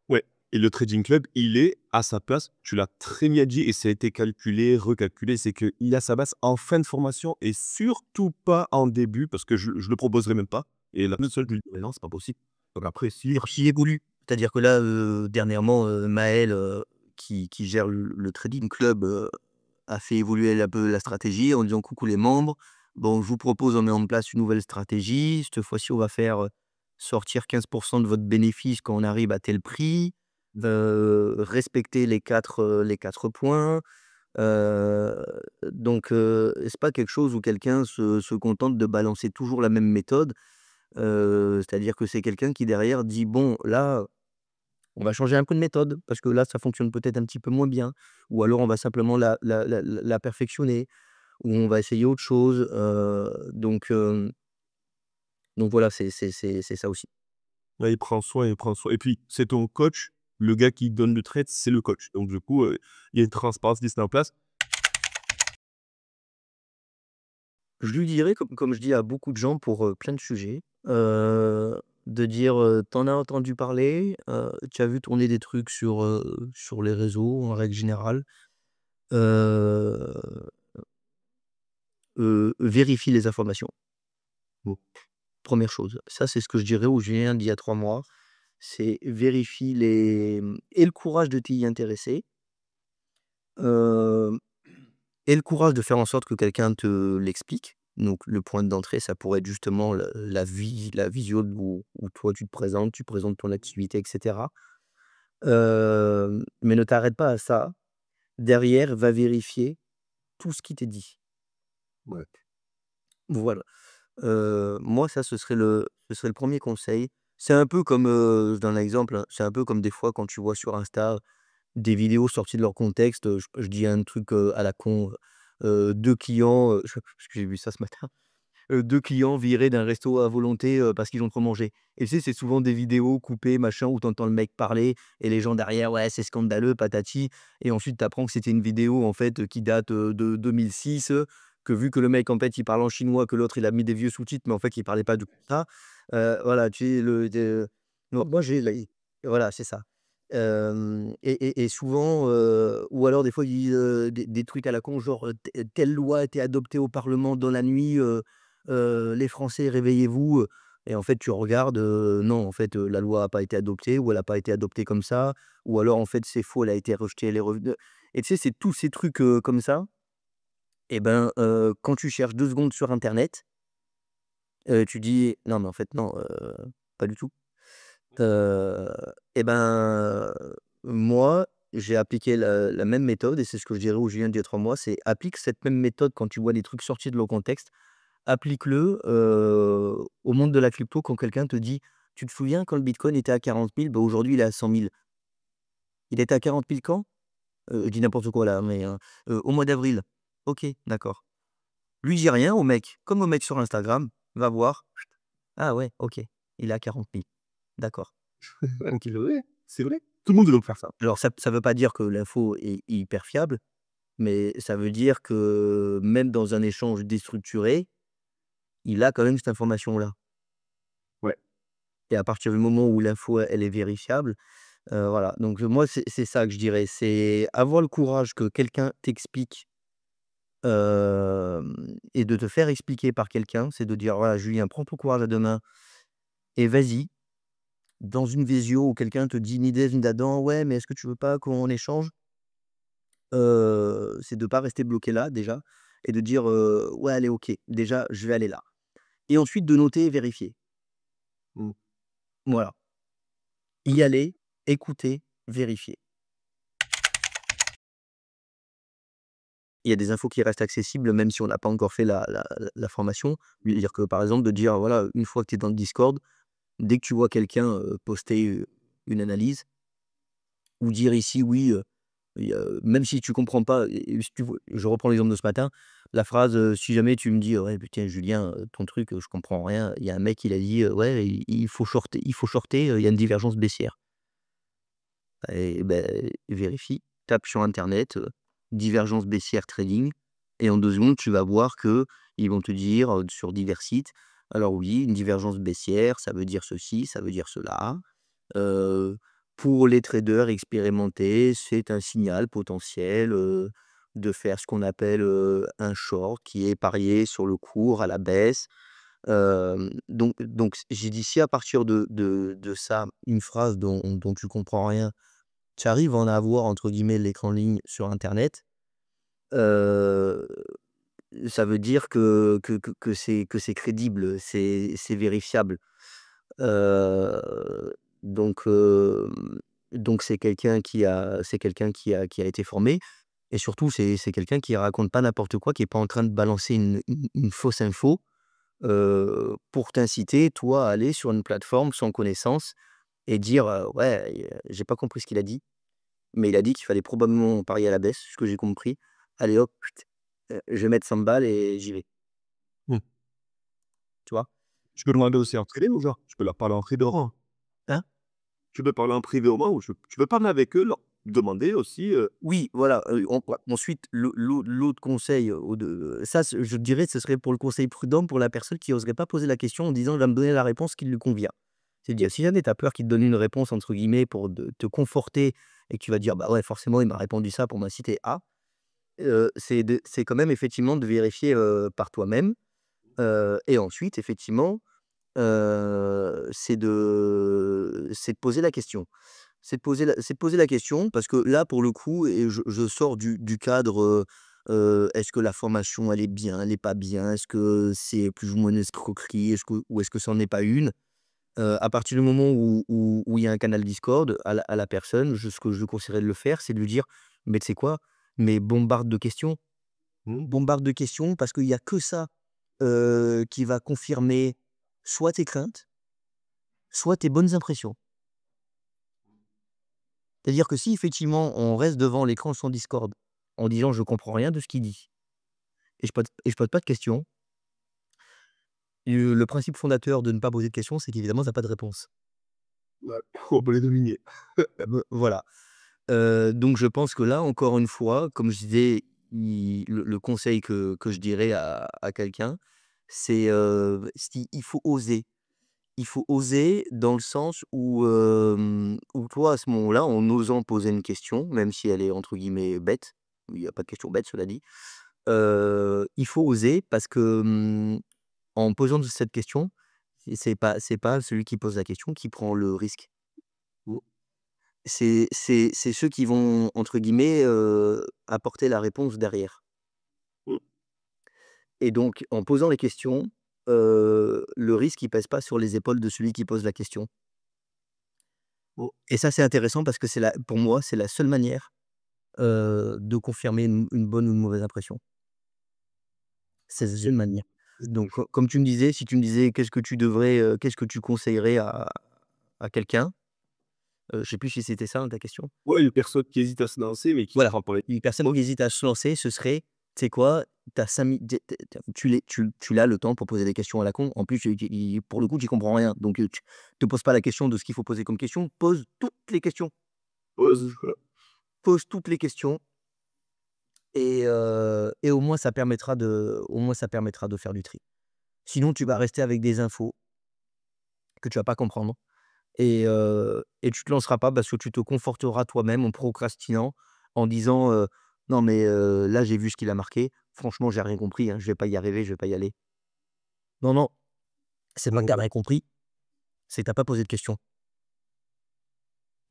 Ouais, et le trading club, il est à sa place, tu l'as très bien dit et ça a été calculé, recalculé, c'est qu'il a sa base en fin de formation et surtout pas en début parce que je le proposerai même pas et la seule je lui dis: «Mais non, c'est pas possible». Donc après si Alors qui évolue, c'est-à-dire que là, dernièrement, Maël, qui gère le trading club, a fait évoluer un peu la stratégie en disant: «Coucou les membres, bon, je vous propose, on met en place une nouvelle stratégie. Cette fois-ci, on va faire, sortir 15 de votre bénéfice quand on arrive à tel prix, respecter les 4 points». Heu, donc c'est pas quelque chose où quelqu'un se contente de balancer toujours la même méthode. C'est-à-dire que c'est quelqu'un qui derrière dit: «Bon, là, on va changer un peu de méthode parce que là, ça fonctionne peut-être un petit peu moins bien, ou alors on va simplement la perfectionner, ou on va essayer autre chose». Donc voilà, c'est ça aussi. là, il prend soin et puis c'est ton coach, le gars qui donne le trade, c'est le coach. Donc du coup, il y a une transparence qui se met en place. Je lui dirais, comme je dis à beaucoup de gens pour, plein de sujets, de dire, «Tu as entendu parler, tu as vu tourner des trucs sur les réseaux en règle générale, heu vérifie les informations». Bon, 1re chose. Ça, c'est ce que je dirais au Julien d'il y a 3 mois. C'est vérifie et le courage de t'y intéresser, hem et le courage de faire en sorte que quelqu'un te l'explique. Donc le point d'entrée, ça pourrait être justement la visio où toi tu présentes ton activité et cetera. Mais ne t'arrête pas à ça. Derrière, va vérifier tout ce qui t'est dit. Ouais. Voilà. Moi, ça, ce serait le 1er conseil. C'est un peu comme, je donne un exemple, hein, c'est un peu comme des fois quand tu vois sur Insta des vidéos sorties de leur contexte, je dis un truc, à la con, 2 clients, parce que j'ai vu ça ce matin. 2 clients virés d'un resto à volonté, parce qu'ils ont trop mangé. Et tu sais, c'est souvent des vidéos coupées, machin, où tu entends le mec parler et les gens derrière: «Ouais, c'est scandaleux, patati», et ensuite tu apprends que c'était une vidéo, en fait, qui date, de 2006, que vu que le mec, en fait, il parle en chinois, que l'autre, il a mis des vieux sous-titres, mais en fait, il parlait pas du tout ça. Voilà, tu sais, moi, j'ai les voilà, c'est ça. Et souvent, ou alors des fois, ils disent, des trucs à la con, genre, «Telle loi a été adoptée au parlement dans la nuit, les Français, réveillez-vous», et en fait, tu regardes, non, en fait, la loi a pas été adoptée ou elle a pas été adoptée comme ça, ou alors, en fait, c'est faux, elle a été rejetée, elle est revenue, et tu sais, c'est tous ces trucs, comme ça, et ben, quand tu cherches 2 secondes sur internet, tu dis: «Non, mais en fait, non, pas du tout». Heu et ben, moi, j'ai appliqué la même méthode, et c'est ce que je dirais aux Julien d'il y a 3 mois, c'est applique cette même méthode quand tu vois des trucs sortis de leur contexte. Applique-le, au monde de la crypto quand quelqu'un te dit: «Tu te souviens quand le bitcoin était à 40 000, bah, aujourd'hui il est à 100 000». Il était à 40 000 quand? Je dis n'importe quoi là, mais au mois d'avril. OK, d'accord. Lui dit rien au mec, comme au mec sur Instagram, va voir. Ah ouais, OK, il est à 40 000. D'accord. Ouais, OK. c'est vrai, c'est vrai. Tout le monde doit faire ça. Alors ça veut pas dire que l'info est hyper fiable, mais ça veut dire que même dans un échange déstructuré, il a quand même cette information-là, Ouais. et à partir du moment où l'info, elle est vérifiable, voilà. Donc moi, c'est ça que je dirais, c'est avoir le courage que quelqu'un t'explique, et de te faire expliquer par quelqu'un. C'est de dire: «Voilà, Julien, prends ton courage à 2 mains et vas-y». Dans une visio où quelqu'un te dit ni déz ni dadan: «Ouais, mais est-ce que tu veux pas qu'on échange?» C'est de pas rester bloqué là déjà, et de dire, «Ouais, allez, OK, déjà, je vais aller là», et ensuite de noter et vérifier. Mmh. Voilà. Y aller, écouter, vérifier. Il y a des infos qui restent accessibles même si on n'a pas encore fait la formation. C'est-à-dire que, par exemple, de dire, voilà, une fois que tu es dans le Discord, dès que tu vois quelqu'un, poster, une analyse, ou dire ici: «Oui», même si tu comprends pas, et si tu vois, je reprends l'exemple de ce matin, la phrase, si jamais tu me dis: «Ouais, putain Julien, ton truc, je comprends rien». Il y a un mec, il a dit: «Ouais, il faut shorter, il y a une divergence baissière». Et beh, vérifie, tape sur internet, divergence baissière trading, et en 2 secondes, tu vas voir que ils vont te dire, sur divers sites: «Alors oui, une divergence baissière, ça veut dire ceci, ça veut dire cela. Heu, pour les traders expérimentés, c'est un signal potentiel, de faire ce qu'on appelle, un short qui est parié sur le cours à la baisse». Donc j'ai dit, si à partir de ça, une phrase dont tu comprends rien, tu arrives à en avoir entre guillemets «l'écran ligne» sur internet, heu, ça veut dire que c'est crédible, c'est vérifiable. Heu, donc c'est quelqu'un qui a été formé, et surtout c'est quelqu'un qui raconte pas n'importe quoi, qui est pas en train de balancer une fausse info, pour t'inciter toi à aller sur une plateforme sans connaissance et dire, «Ouais, j'ai pas compris ce qu'il a dit, mais il a dit qu'il fallait probablement parier à la baisse, ce que j'ai compris. Allez hop, je vais mettre 100 balles et j'y vais». Mmh. Tu vois? Tu peux demander aussi en privé aux gens. Tu peux leur parler en privé au moins. Hein? Tu peux parler en privé au moins ou tu peux parler avec eux, leur demander aussi, Oui, voilà, ensuite l'autre conseil, au de ça, je dirais, ce serait pour le conseil prudent pour la personne qui oserait pas poser la question en disant: «Il va me donner la réponse qui lui convient». C'est-à-dire, si jamais tu as peur qu'il te donne une réponse entre guillemets pour te conforter, et que tu vas dire: «Bah, ouais, forcément, il m'a répondu ça pour m'inciter à», c'est quand même effectivement de vérifier, par toi-même, et ensuite effectivement, c'est de poser la question. C'est de poser la question parce que là, pour le coup, et je sors du cadre, Est-ce que la formation, elle est bien, elle est pas bien? Est-ce que c'est plus ou moins une escroquerie? Est-ce que ça en est pas une? À partir du moment où il y a un canal Discord, à la personne, ce que je conseillerais de le faire, c'est de lui dire: «Mais tu sais quoi? Mais bombarde de questions, Mmh. bombarde de questions parce qu'il y a que ça, qui va confirmer soit tes craintes, soit tes bonnes impressions». C'est-à-dire que si effectivement on reste devant l'écran de son Discord en disant: «Je comprends rien de ce qu'il dit et je pose pas de questions», le principe fondateur de ne pas poser de questions, c'est qu'évidemment tu as pas de réponse. Ouais, on peut les deviner. Voilà. Donc je pense que là, encore une fois, comme je disais, le conseil que je dirais à quelqu'un, c'est, il faut oser. Il faut oser dans le sens où toi, à ce moment-là, en osant poser une question, même si elle est entre guillemets «bête», il y a pas de question bête, cela dit, il faut oser parce que, en posant cette question, c'est pas celui qui pose la question qui prend le risque. Mmh. C'est ceux qui vont, entre guillemets, apporter la réponse derrière. Mmh. Et donc en posant les questions, le risque, il pèse pas sur les épaules de celui qui pose la question. Mmh. Et ça, c'est intéressant parce que pour moi, c'est la seule manière, de confirmer une bonne ou une mauvaise impression. C'est la seule manière. Donc comme tu me disais, si tu me disais: qu'est-ce que tu conseillerais à quelqu'un?» Je sais plus si c'était ça, hein, ta question? Ouais, une personne qui hésite à se lancer, mais qui se Voilà, prend pour les une personne qui hésite à se lancer, ce serait, tu sais quoi? Tu as 5 mi tu l'as le temps pour poser des questions à la con. En plus, pour le coup, tu y comprends rien. Donc, tu te poses pas la question de ce qu'il faut poser comme question. Pose toutes les questions. poses. Pose toutes les questions et au moins ça permettra de faire du tri. Sinon, tu vas rester avec des infos que tu vas pas comprendre et tu te lanceras pas parce que tu te conforteras toi-même en procrastinant, en disant, «Non mais là j'ai vu ce qu'il a marqué, franchement j'ai rien compris, hein, je vais pas y arriver, je vais pas y aller». Non, non, c'est pas que tu Mmh. rien compris, c'est que tu pas posé de questions.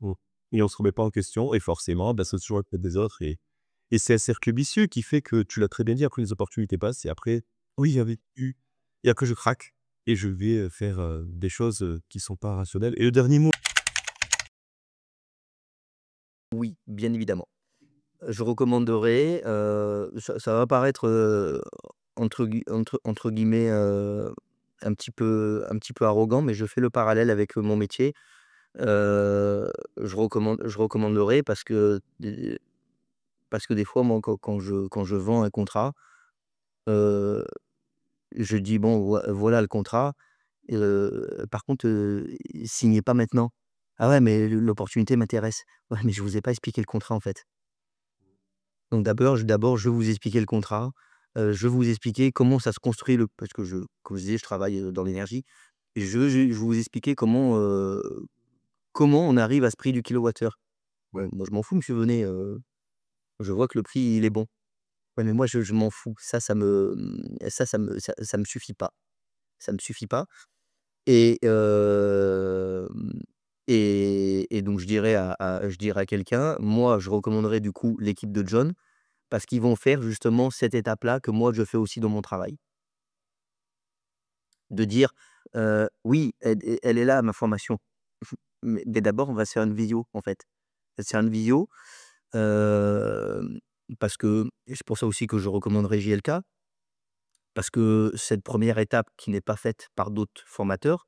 Mmh. Et on se remet pas en question et forcément, bah, c'est toujours la faute des autres et c'est un cercle vicieux qui fait que tu l'as très bien dit, après les opportunités passent et après: «Oui, j'avais eu» et après je craque et je vais, faire, des choses, qui sont pas rationnelles et le dernier mot Oui, bien évidemment. Je recommanderais, ça va paraître, entre guillemets, un petit peu arrogant, mais je fais le parallèle avec, mon métier. Je recommanderais parce que des fois, moi, quand je vends un contrat, heu, je dis: «Bon, voilà le contrat, par contre, signez pas maintenant». «Ah ouais, mais l'opportunité m'intéresse». «Ouais, mais je vous ai pas expliqué le contrat, en fait». Donc d'abord, je vais vous expliquer le contrat, je vais vous expliquer comment ça se construit parce que comme je disais, je travaille, dans l'énergie et je vais vous expliquer comment on arrive à ce prix du kilowattheure. «Ouais, moi je m'en fous monsieur, venez, je vois que le prix il est bon». «Ouais, mais moi je m'en fous, ça me suffit pas, ça me suffit pas» et donc je dirais à quelqu'un: «Moi je recommanderais du coup l'équipe de John». Parce qu'ils vont faire justement cette étape-là que moi je fais aussi dans mon travail. De dire, «Oui, elle est là ma formation, mais d'abord on va se faire une visio en fait». On va se faire une visio, hem, parce que et c'est pour ça aussi que je recommanderais JLK, parce que cette première étape qui n'est pas faite par d'autres formateurs,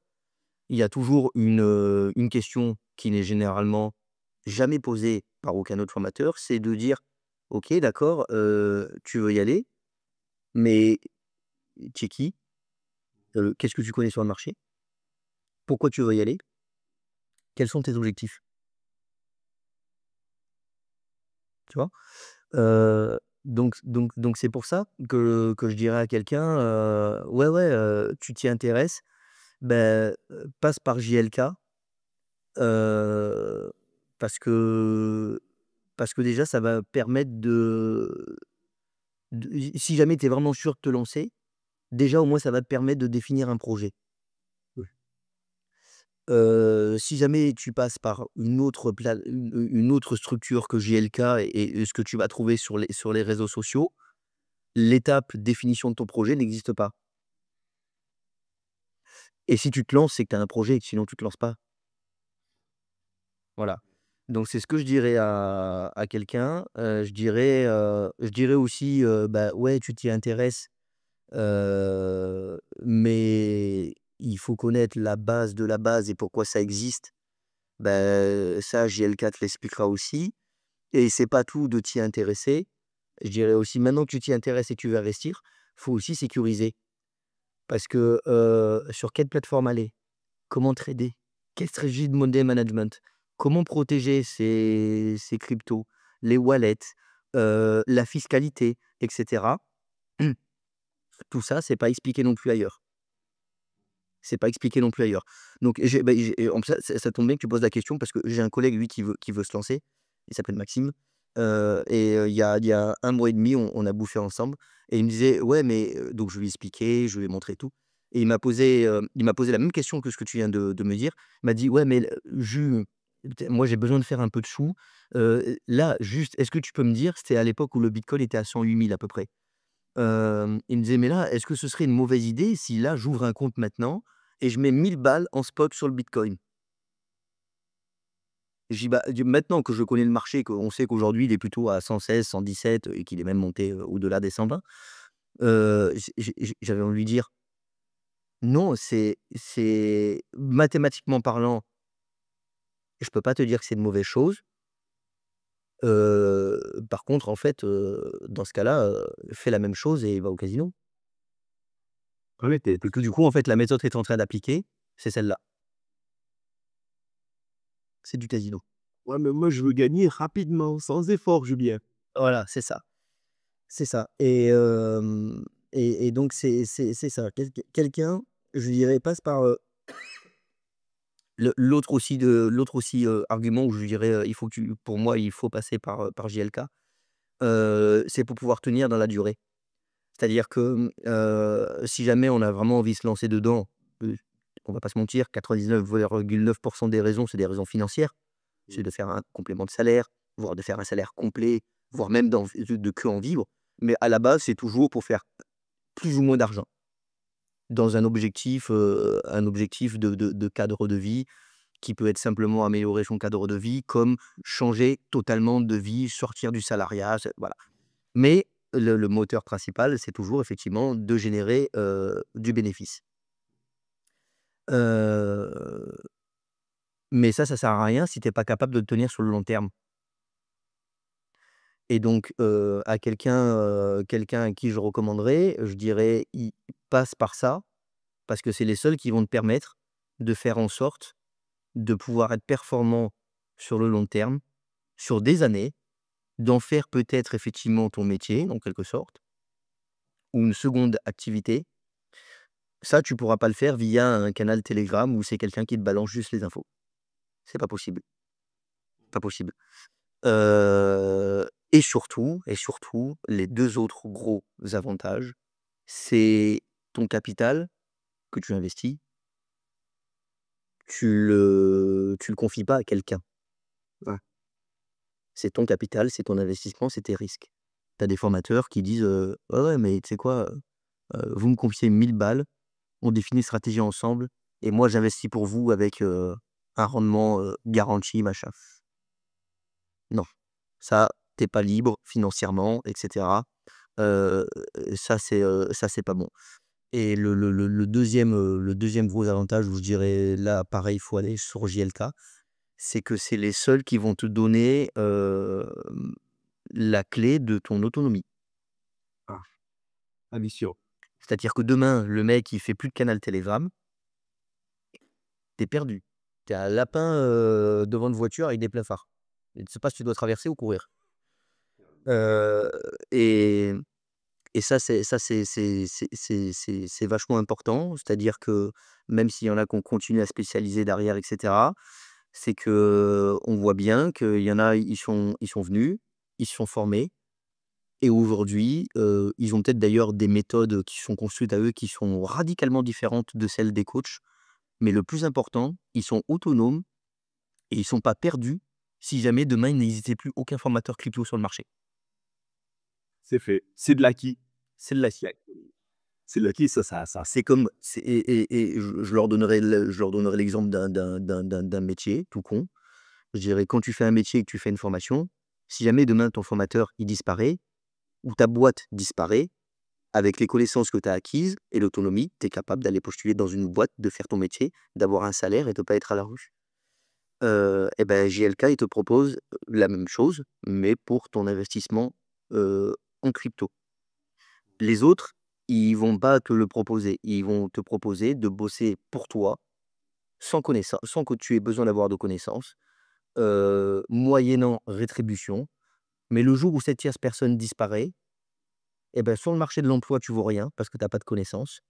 il y a toujours une question qui n'est généralement jamais posée par aucun autre formateur, c'est de dire: «OK d'accord, tu veux y aller, mais tu es qui?» Qu'est-ce que tu connais sur le marché? Pourquoi tu veux y aller? Quels sont tes objectifs? Tu vois? Donc c'est pour ça que je dirais à quelqu'un, ouais, ouais, tu t'y intéresses, ben passe par JLK, heu, parce que déjà ça va permettre si jamais tu es vraiment sûr de te lancer, déjà au moins ça va te permettre de définir un projet. ouais. Si jamais tu passes par une autre structure que JLK et ce que tu vas trouver sur les réseaux sociaux, l'étape définition de ton projet n'existe pas. Et si tu te lances, c'est que tu as un projet, sinon tu te lances pas. Voilà. Donc c'est ce que je dirais à quelqu'un. Je dirais aussi, bah, ouais, tu t'y intéresses, mais il faut connaître la base de la base et pourquoi ça existe. Bah, ça, JLK te l'expliquera aussi et c'est pas tout de t'y intéresser. Je dirais aussi, maintenant que tu t'y intéresses et que tu veux investir, faut aussi sécuriser parce que, sur quelle plateforme aller? Comment trader? Quelle stratégie de money management? Comment protéger ces cryptos? Les wallets, la fiscalité et cetera. Tout ça, c'est pas expliqué non plus ailleurs. C'est pas expliqué non plus ailleurs. Donc j'ai en plus ça tombe bien que tu poses la question parce que j'ai un collègue, lui, qui veut se lancer. Il s'appelle Maxime, il y a 1 mois et demi, on a bouffé ensemble et il me disait: «Ouais, mais» donc je lui ai expliqué, je lui ai montré tout et il m'a posé la même question que ce que tu viens de me dire. Il m'a dit: «Ouais, mais moi, j'ai besoin de faire un peu de sous, là, juste, est-ce que tu peux me dire?» C'était à l'époque où le bitcoin était à 108 000 à peu près. Il me disait: «Mais là, est-ce que ce serait une mauvaise idée si là, j'ouvre un compte maintenant et je mets 1000 balles en spot sur le bitcoin?» J'ai dit: «Bah, maintenant que je connais le marché, qu'on sait qu'aujourd'hui il est plutôt à 116-117 et qu'il est même monté, au-delà des 120», j'avais envie de lui dire: «Non, c'est mathématiquement parlant, je peux pas te dire que c'est une mauvaise chose. Par contre, en fait, dans ce cas-là, fais la même chose et va au casino». Ouais, tu Et que du coup, en fait, la méthode que tu es en train d'appliquer, c'est celle-là. C'est du casino. ouais, mais moi, je veux gagner rapidement, sans effort, Julien. Voilà, c'est ça. C'est ça et donc c'est ça. Quelqu'un, je dirais, passe par, l'autre aussi, argument où je dirais, il faut que tu pour moi, il faut passer par JLK, c'est pour pouvoir tenir dans la durée. C'est-à-dire que, si jamais on a vraiment envie de se lancer dedans, on va pas se mentir, 99,9 des raisons, c'est des raisons financières. C'est de faire un complément de salaire, voire de faire un salaire complet, voire même de que en vivre. Mais à la base, c'est toujours pour faire plus ou moins d'argent dans un objectif de cadre de vie qui peut être simplement améliorer son cadre de vie, comme changer totalement de vie, sortir du salariat, voilà. Mais le moteur principal, c'est toujours effectivement de générer, du bénéfice. Heu, mais ça sert à rien si tu es pas capable de le tenir sur le long terme. Et donc, à quelqu'un à qui je recommanderais, je dirais: «I passe par ça», parce que c'est les seuls qui vont te permettre de faire en sorte de pouvoir être performant sur le long terme, sur des années, d'en faire peut-être effectivement ton métier, en quelque sorte, ou une seconde activité. Ça, tu pourras pas le faire via un canal Telegram où c'est quelqu'un qui te balance juste les infos. C'est pas possible, pas possible. Et surtout, les 2 autres gros avantages, c'est ton capital que tu investis, tu le confies pas à quelqu'un. Ouais. C'est ton capital, c'est ton investissement, c'est tes risques. Tu as des formateurs qui disent, «Ouais, ouais, mais tu sais quoi? Vous me confiez 1000 balles, on définit une stratégie ensemble et moi j'investis pour vous avec, un rendement, garanti, machin». Non, ça, t'es pas libre financièrement et cetera. Heu, ça c'est pas bon. Et le deuxième gros avantage où je dirais là, pareil, il faut aller sur JLK, c'est que c'est les seuls qui vont te donner, la clé de ton autonomie. Ah, la mission. C'est-à-dire que demain, le mec, il fait plus de canal Telegram, tu es perdu. Tu es un lapin, devant une voiture avec des pleins phares. Tu ne sais pas si tu dois traverser ou courir. Heu et ça, c'est vachement important. C'est-à-dire que même s'il y en a qu'on continue à spécialiser derrière et cetera, c'est que on voit bien qu'il y en a, ils sont venus, ils se sont formés et aujourd'hui, ils ont peut-être d'ailleurs des méthodes qui sont construites à eux, qui sont radicalement différentes de celles des coachs. Mais le plus important, ils sont autonomes et ils sont pas perdus si jamais demain il n'existait plus aucun formateur crypto sur le marché. C'est fait. C'est de l'acquis. C'est de l'acquis. C'est l'acquis, C'est comme et je leur donnerai l'exemple d'un métier tout con. Je dirais quand tu fais un métier et que tu fais une formation, si jamais demain ton formateur, il disparaît ou ta boîte disparaît, avec les connaissances que tu as acquises et l'autonomie, tu es capable d'aller postuler dans une boîte, de faire ton métier, d'avoir un salaire et de pas être à la rue. Et ben JLK, il te propose la même chose, mais pour ton investissement, en crypto. Les autres, ils vont pas te le proposer. Ils vont te proposer de bosser pour toi, sans que tu aies besoin d'avoir de connaissances, moyennant rétribution. Mais le jour où cette tierce personne disparaît, et ben, sur le marché de l'emploi, tu vaux rien parce que tu as pas de connaissances.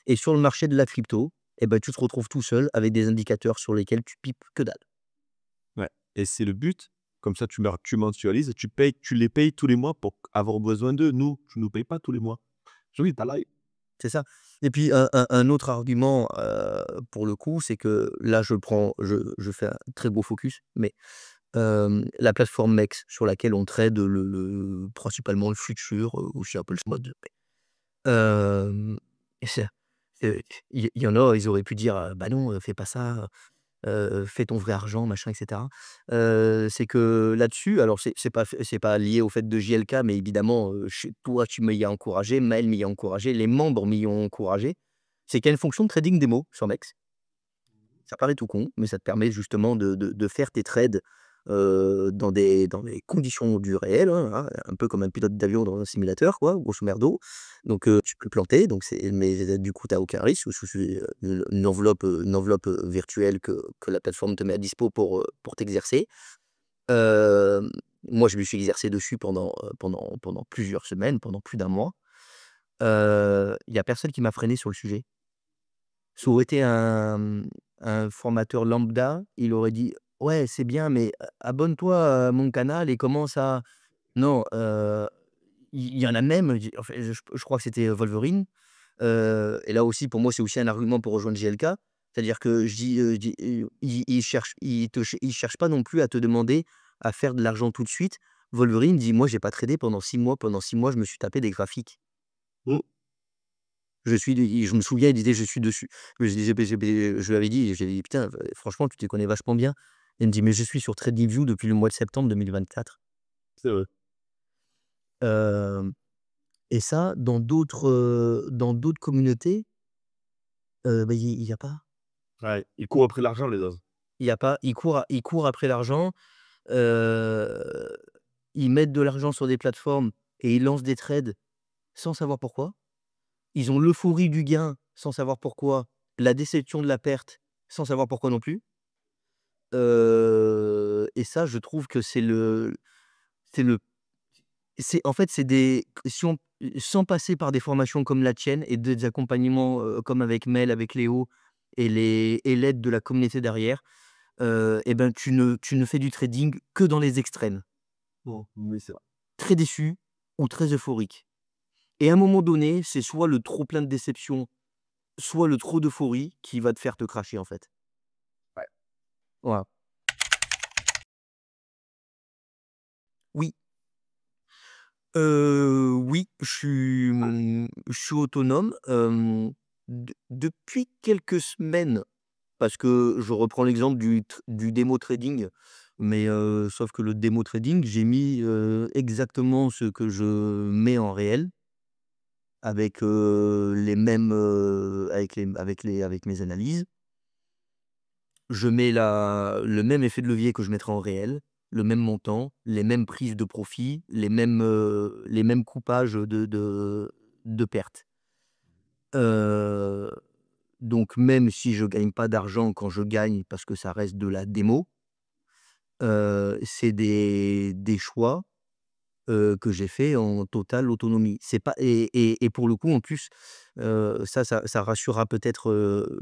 Et sur le marché de la crypto, et ben, tu te retrouves tout seul avec des indicateurs sur lesquels tu pipes que dalle. ouais et c'est le but. Comme ça, tu mensualises et tu les payes tous les mois pour avoir besoin d'eux. Nous, tu nous payes pas tous les mois. Oui, tu as là C'est ça. Et puis un autre argument, pour le coup, c'est que là, je fais un très gros focus, mais la plateforme MEX sur laquelle on trade principalement le futur, aussi un peu le spot. Hem, et c'est il y en a, ils auraient pu dire: «Bah non, fais pas ça, fais ton vrai argent, machin et cetera». C'est que là-dessus, alors c'est pas lié au fait de JLK, mais évidemment, chez toi, tu m'y as encouragé, Maël m'y a encouragé, les membres m'y ont encouragé. C'est qu'il y a une fonction de trading démo sur MEX. Ça paraît tout con, mais ça te permet justement de faire tes trades, dans des conditions du réel, hein, un peu comme un pilote d'avion dans un simulateur quoi, grosso merdo. Donc tu peux te planter, donc mais du coup, tu as aucun risque, sous une enveloppe virtuelle que la plateforme te met à dispo pour t'exercer. Hem, Moi, je me suis exercé dessus pendant plusieurs semaines, pendant plus d'un mois. Il y a personne qui m'a freiné sur le sujet. Ça aurait été un formateur lambda, il aurait dit: «Ouais, c'est bien, mais abonne-toi à mon canal et commence à». Non, il y en a même, enfin, je crois que c'était Wolverine, et là aussi, pour moi, c'est aussi un argument pour rejoindre JLK. C'est-à-dire que il cherche pas non plus à te demander à faire de l'argent tout de suite. Wolverine dit: «Moi, j'ai pas tradé pendant 6 mois. Pendant 6 mois, je me suis tapé des graphiques». mmh, Je me souviens, il disait: «Je suis dessus». Je disais je lui avais dit, j'ai dit: «Putain, franchement, tu t'y connais vachement bien». Il me dit: «Mais je suis sur TradingView depuis le mois de septembre 2024». c'est vrai. Hem Et ça, dans d'autres communautés, bah, il y a pas. Ouais, ils courent après l'argent les autres. Il y a pas. Ils courent après l'argent, heu, ils mettent de l'argent sur des plateformes et ils lancent des trades sans savoir pourquoi. Ils ont l'euphorie du gain sans savoir pourquoi, la déception de la perte sans savoir pourquoi non plus. Et ça, je trouve que c'est le c'est en fait, c'est des si on sans passer par des formations comme la tienne et des accompagnements, comme avec Mel, avec Léo et l'aide de la communauté derrière, et ben, tu ne fais du trading que dans les extrêmes. Oui, c'est vrai. Très déçu ou très euphorique et à un moment donné, c'est soit le trop plein de déception, soit le trop d'euphorie qui va te faire te cracher, en fait. Ouais. Voilà. Oui. Oui, je suis autonome, depuis quelques semaines, parce que je reprends l'exemple du démo trading, mais sauf que le démo trading, j'ai mis, exactement ce que je mets en réel avec, les mêmes, avec mes analyses. Je mets le même effet de levier que je mettrais en réel, le même montant, les mêmes prises de profit, les mêmes coupages de pertes. Heu, donc même si je gagne pas d'argent quand je gagne, parce que ça reste de la démo, c'est des choix, que j'ai fait en totale autonomie. C'est pas et pour le coup, en plus, ça rassurera peut-être,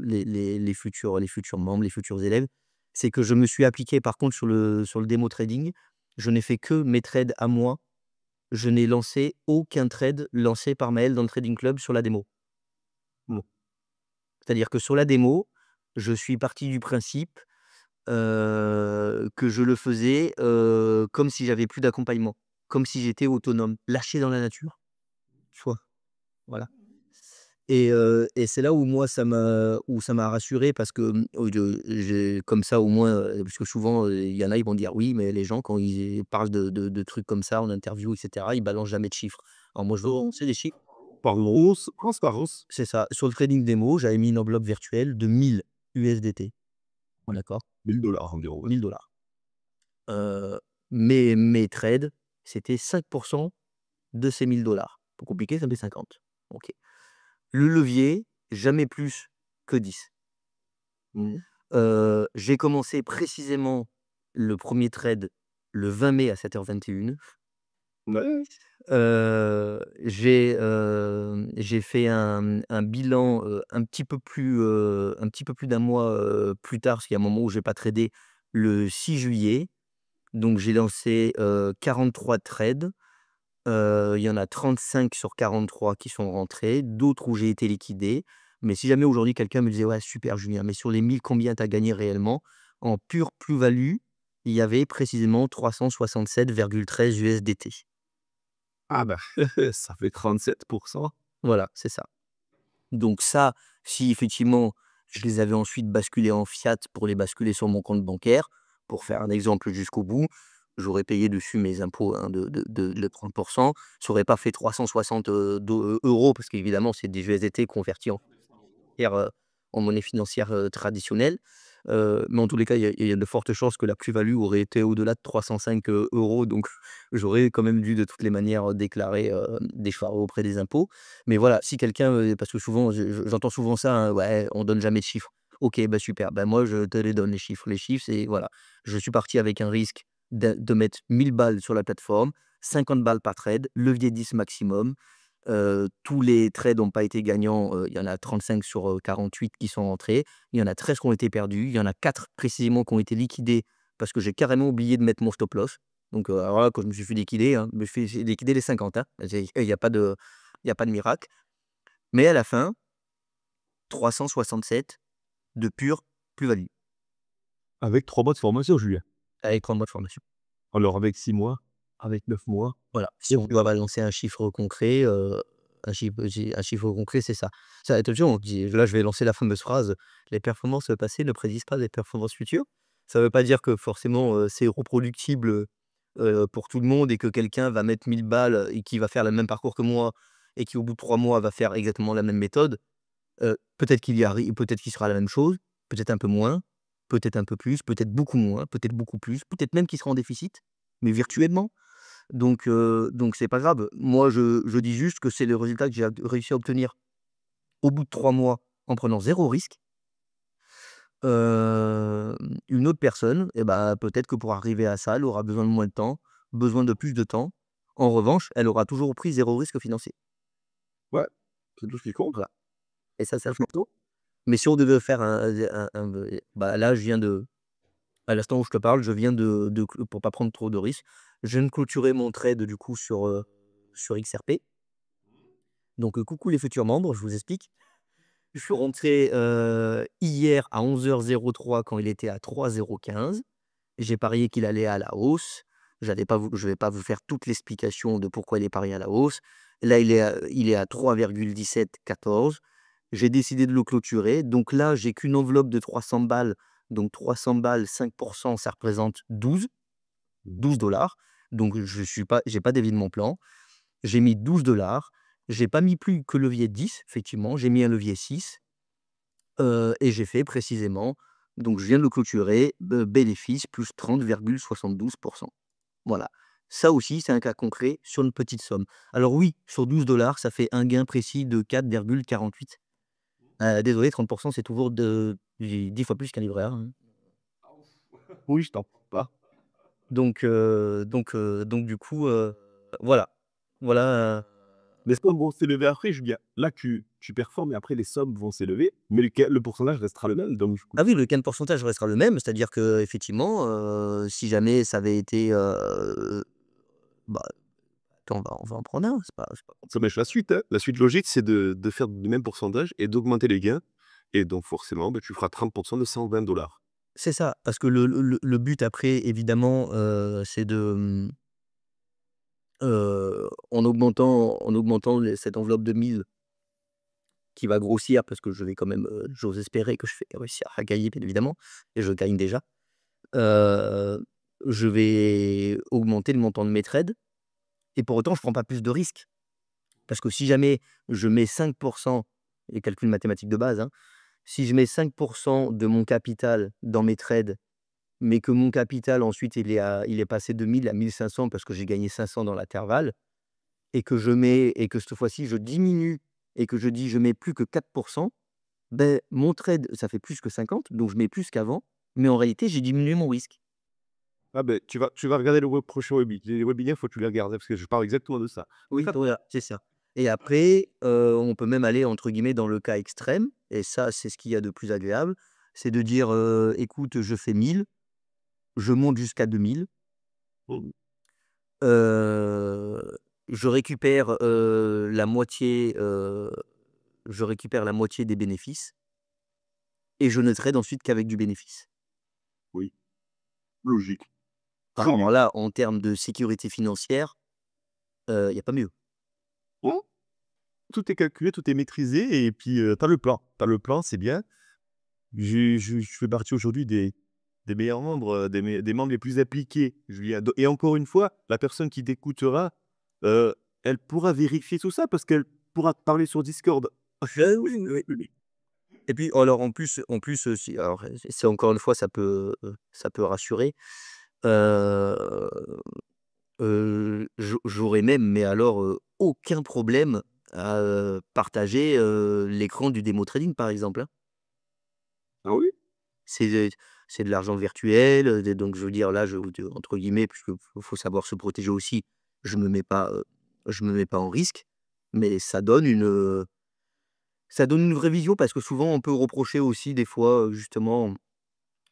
les futurs membres, les futurs élèves. C'est que je me suis appliqué par contre sur le démo trading. Je n'ai fait que mes trades à moi. Je n'ai lancé aucun trade lancé par Maël dans le trading club sur la démo. Mmh. C'est-à-dire que sur la démo, je suis parti du principe, que je le faisais, comme si j'avais plus d'accompagnement, comme si j'étais autonome, lâché dans la nature, tu vois? Voilà. Et c'est là où moi ça m'a rassuré parce que, j'ai comme ça au moins, parce que souvent, il y en a, ils vont dire: «Oui, mais les gens quand ils parlent de trucs comme ça en interview et cetera, ils balancent jamais de chiffres». Alors moi je veux balancer des chiffres. Parlons transparence. C'est ça. Sur le trading démo, j'avais mis une enveloppe virtuelle de 1000 USDT. D'accord? 1000 $ environ, ouais. 1000 $. Heu, mes trades, c'était 5 de ces 1000 $. Pas compliqué, ça me fait 50. OK. Le levier, jamais plus que 10. Mmh. J'ai commencé précisément le premier trade le 20 mai à 7h21. Ouais. J'ai fait un bilan, un petit peu plus d'un mois, plus tard, parce qu'il y a un moment où j'ai pas tradé, le 6 juillet. Donc j'ai lancé, 43 trades. Il y en a 35 sur 43 qui sont rentrés, d'autres où j'ai été liquidé. Mais si jamais aujourd'hui quelqu'un me disait: «Ouais, super Julien, mais sur les 1000 combien tu as gagné réellement?» En pure plus-value, il y avait précisément 367,13 USDT. Ah bah, ça fait 37. Voilà, c'est ça. Donc ça, si effectivement je les avais ensuite basculés en fiat pour les basculer sur mon compte bancaire, pour faire un exemple jusqu'au bout, j'aurais payé dessus mes impôts, hein, de 30. Ça aurait pas fait 360, euros parce qu'évidemment c'est des USDT convertis en monnaie financière, traditionnelle. Mais en tous les cas, il y a de fortes chances que la plus-value aurait été au-delà de 305 €, donc j'aurais quand même dû de toutes les manières, déclarer, des charges auprès des impôts. Mais voilà, si quelqu'un, parce que souvent j'entends souvent ça, hein: «Ouais, on donne jamais de chiffres». OK, bah, super, bah, moi je te les donne les chiffres. Les chiffres, c'est voilà, je suis parti avec un risque de mettre 1000 balles sur la plateforme, 50 balles par trade, levier 10 maximum. Tous les trades n'ont pas été gagnants, il y en a 35 sur, 48 qui sont rentrés. Il y en a 13 qui ont été perdus. Il y en a 4 précisément qui ont été liquidés parce que j'ai carrément oublié de mettre mon stop loss. Donc, alors là, quand je me suis fait liquider, hein, je me suis fait liquider les 50, hein. Il y a pas de miracle. Mais à la fin, 367 de pure plus-value Avec 3 mois de formation, Julien. avec 30 mois de formation. Alors avec 6 mois, avec 9 mois, Voilà, si c'est on bon. doit balancer un chiffre concret, un chiffre concret, c'est ça. Ça, attention, on dit là, je vais lancer la fameuse phrase: «Les performances passées ne prédisent pas les performances futures». Ça ne veut pas dire que forcément, c'est reproductible, pour tout le monde et que quelqu'un va mettre 1000 balles et qui va faire le même parcours que moi et qui, au bout de 3 mois, va faire exactement la même méthode. Peut-être qu'il sera la même chose, peut-être un peu moins, peut-être un peu plus, peut-être beaucoup moins, peut-être beaucoup plus, peut-être même qu'il sera en déficit, mais virtuellement. Donc c'est pas grave. Moi, je dis juste que c'est le résultat que j'ai réussi à obtenir au bout de 3 mois en prenant zéro risque. Hem, une autre personne et bah, peut-être que pour arriver à ça, elle aura besoin de moins de temps, besoin de plus de temps. En revanche, elle aura toujours pris zéro risque financier. Ouais, c'est tout ce qui compte. Voilà, et ça, c'est important. Mais si on devait faire bah, là, je viens de à l'instant où je te parle, je viens pour pas prendre trop de risques, je viens de clôturer mon trade du coup sur XRP. Donc, coucou les futurs membres, je vous explique. Je suis rentré, hier à 11h03 quand il était à 3,015. J'ai parié qu'il allait à la hausse. Je vais pas vous faire toute l'explication de pourquoi il est parié à la hausse. Là, il est à 3,1714. J'ai décidé de le clôturer. Donc là, j'ai qu'une enveloppe de 300 balles. Donc 300 balles, 5 ça représente 12 $. Donc j'ai pas dévié de mon plan. J'ai mis 12 $. J'ai pas mis plus que levier 10, effectivement. J'ai mis un levier 6. Et j'ai fait précisément, donc je viens de le clôturer, bénéfice plus 30,72. Voilà. Ça aussi, c'est un cas concret sur une petite somme. Alors oui, sur 12 $, ça fait un gain précis de 4,48. Désolé, 30, c'est toujours 10 fois plus qu'un livret A, hein. Oui, je t'en parle pas. Donc du coup, voilà. Voilà. Les sommes vont s'élever après, Julien. Là, tu performes et après les sommes vont s'élever, mais le pourcentage restera le même, donc du coup. Ah oui, le gain de pourcentage restera le même, c'est-à-dire qu'effectivement, si jamais ça avait été, bah, attends, on va en prendre un, c'est pas Ça mèche la suite, hein. La suite logique, c'est de faire du même pourcentage et d'augmenter les gains et donc forcément, bah, tu feras 30 de 120 $. c'est ça, parce que le but après évidemment, c'est en augmentant cette enveloppe de 1000. qui va grossir parce que je vais quand même, j'ose espérer que je vais réussir à gagner bien évidemment et je gagne déjà. Heu, je vais augmenter le montant de mes trades et pour autant je prends pas plus de risques. Parce que si jamais je mets 5 les calculs mathématiques de base, hein, si je mets 5 de mon capital dans mes trades, mais que mon capital ensuite il est passé de 1 000 à 1 500 parce que j'ai gagné 500 dans l'intervalle et que cette fois-ci je diminue et que je dis: «Je mets plus que 4 ben mon trade ça fait plus que 50 donc je mets plus qu'avant, mais en réalité j'ai diminué mon risque. Ah ben tu vas regarder le prochain les webinaires, faut que tu les regardes, hein, parce que je parle exactement de ça. En Oui, fait, voilà, c'est ça et après, on peut même aller entre guillemets «dans le cas extrême» et ça, c'est ce qu'il y a de plus agréable, c'est de dire, «Écoute, je fais 1 000, je monte jusqu'à 2 000, mmh, heu, je récupère, je récupère la moitié des bénéfices et je ne trade ensuite qu'avec du bénéfice». oui, logique. Très bien. Alors là, en termes de sécurité financière, il y a pas mieux. Mmh, tout est calculé, tout est maîtrisé et puis, tu as le plan. Tu as le plan, c'est bien. Je fais partie aujourd'hui des meilleurs membres, des membres les plus appliqués, Julien. Et encore une fois, la personne qui t'écoutera, elle pourra vérifier tout ça parce qu'elle pourra te parler sur Discord. Oui, oui, oui. Et puis alors en plus, si alors, c'est encore une fois ça peut rassurer, heu j'aurais même, mais alors, aucun problème à, partager, l'écran du démo trading par exemple, hein. Ah oui? C'est de c'est de l'argent virtuel, donc je veux dire là, je entre guillemets, puisque faut savoir se protéger aussi, je me mets pas en risque, mais ça donne une vraie vision parce que souvent on peut reprocher aussi des fois, justement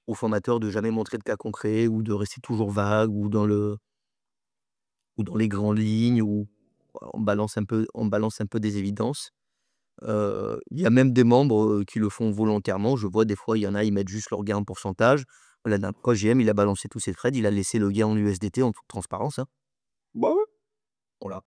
aux formateurs de jamais montrer de cas concrets ou de rester toujours vague ou dans les grandes lignes ou on balance un peu des évidences. Il y a même des membres, qui le font volontairement. Je vois des fois, il y en a, ils mettent juste leur gain en pourcentage. La dernière fois, JM, il a balancé tous ses trades, il a laissé le gain en USDT en toute transparence, hein. Bah ouais. Voilà.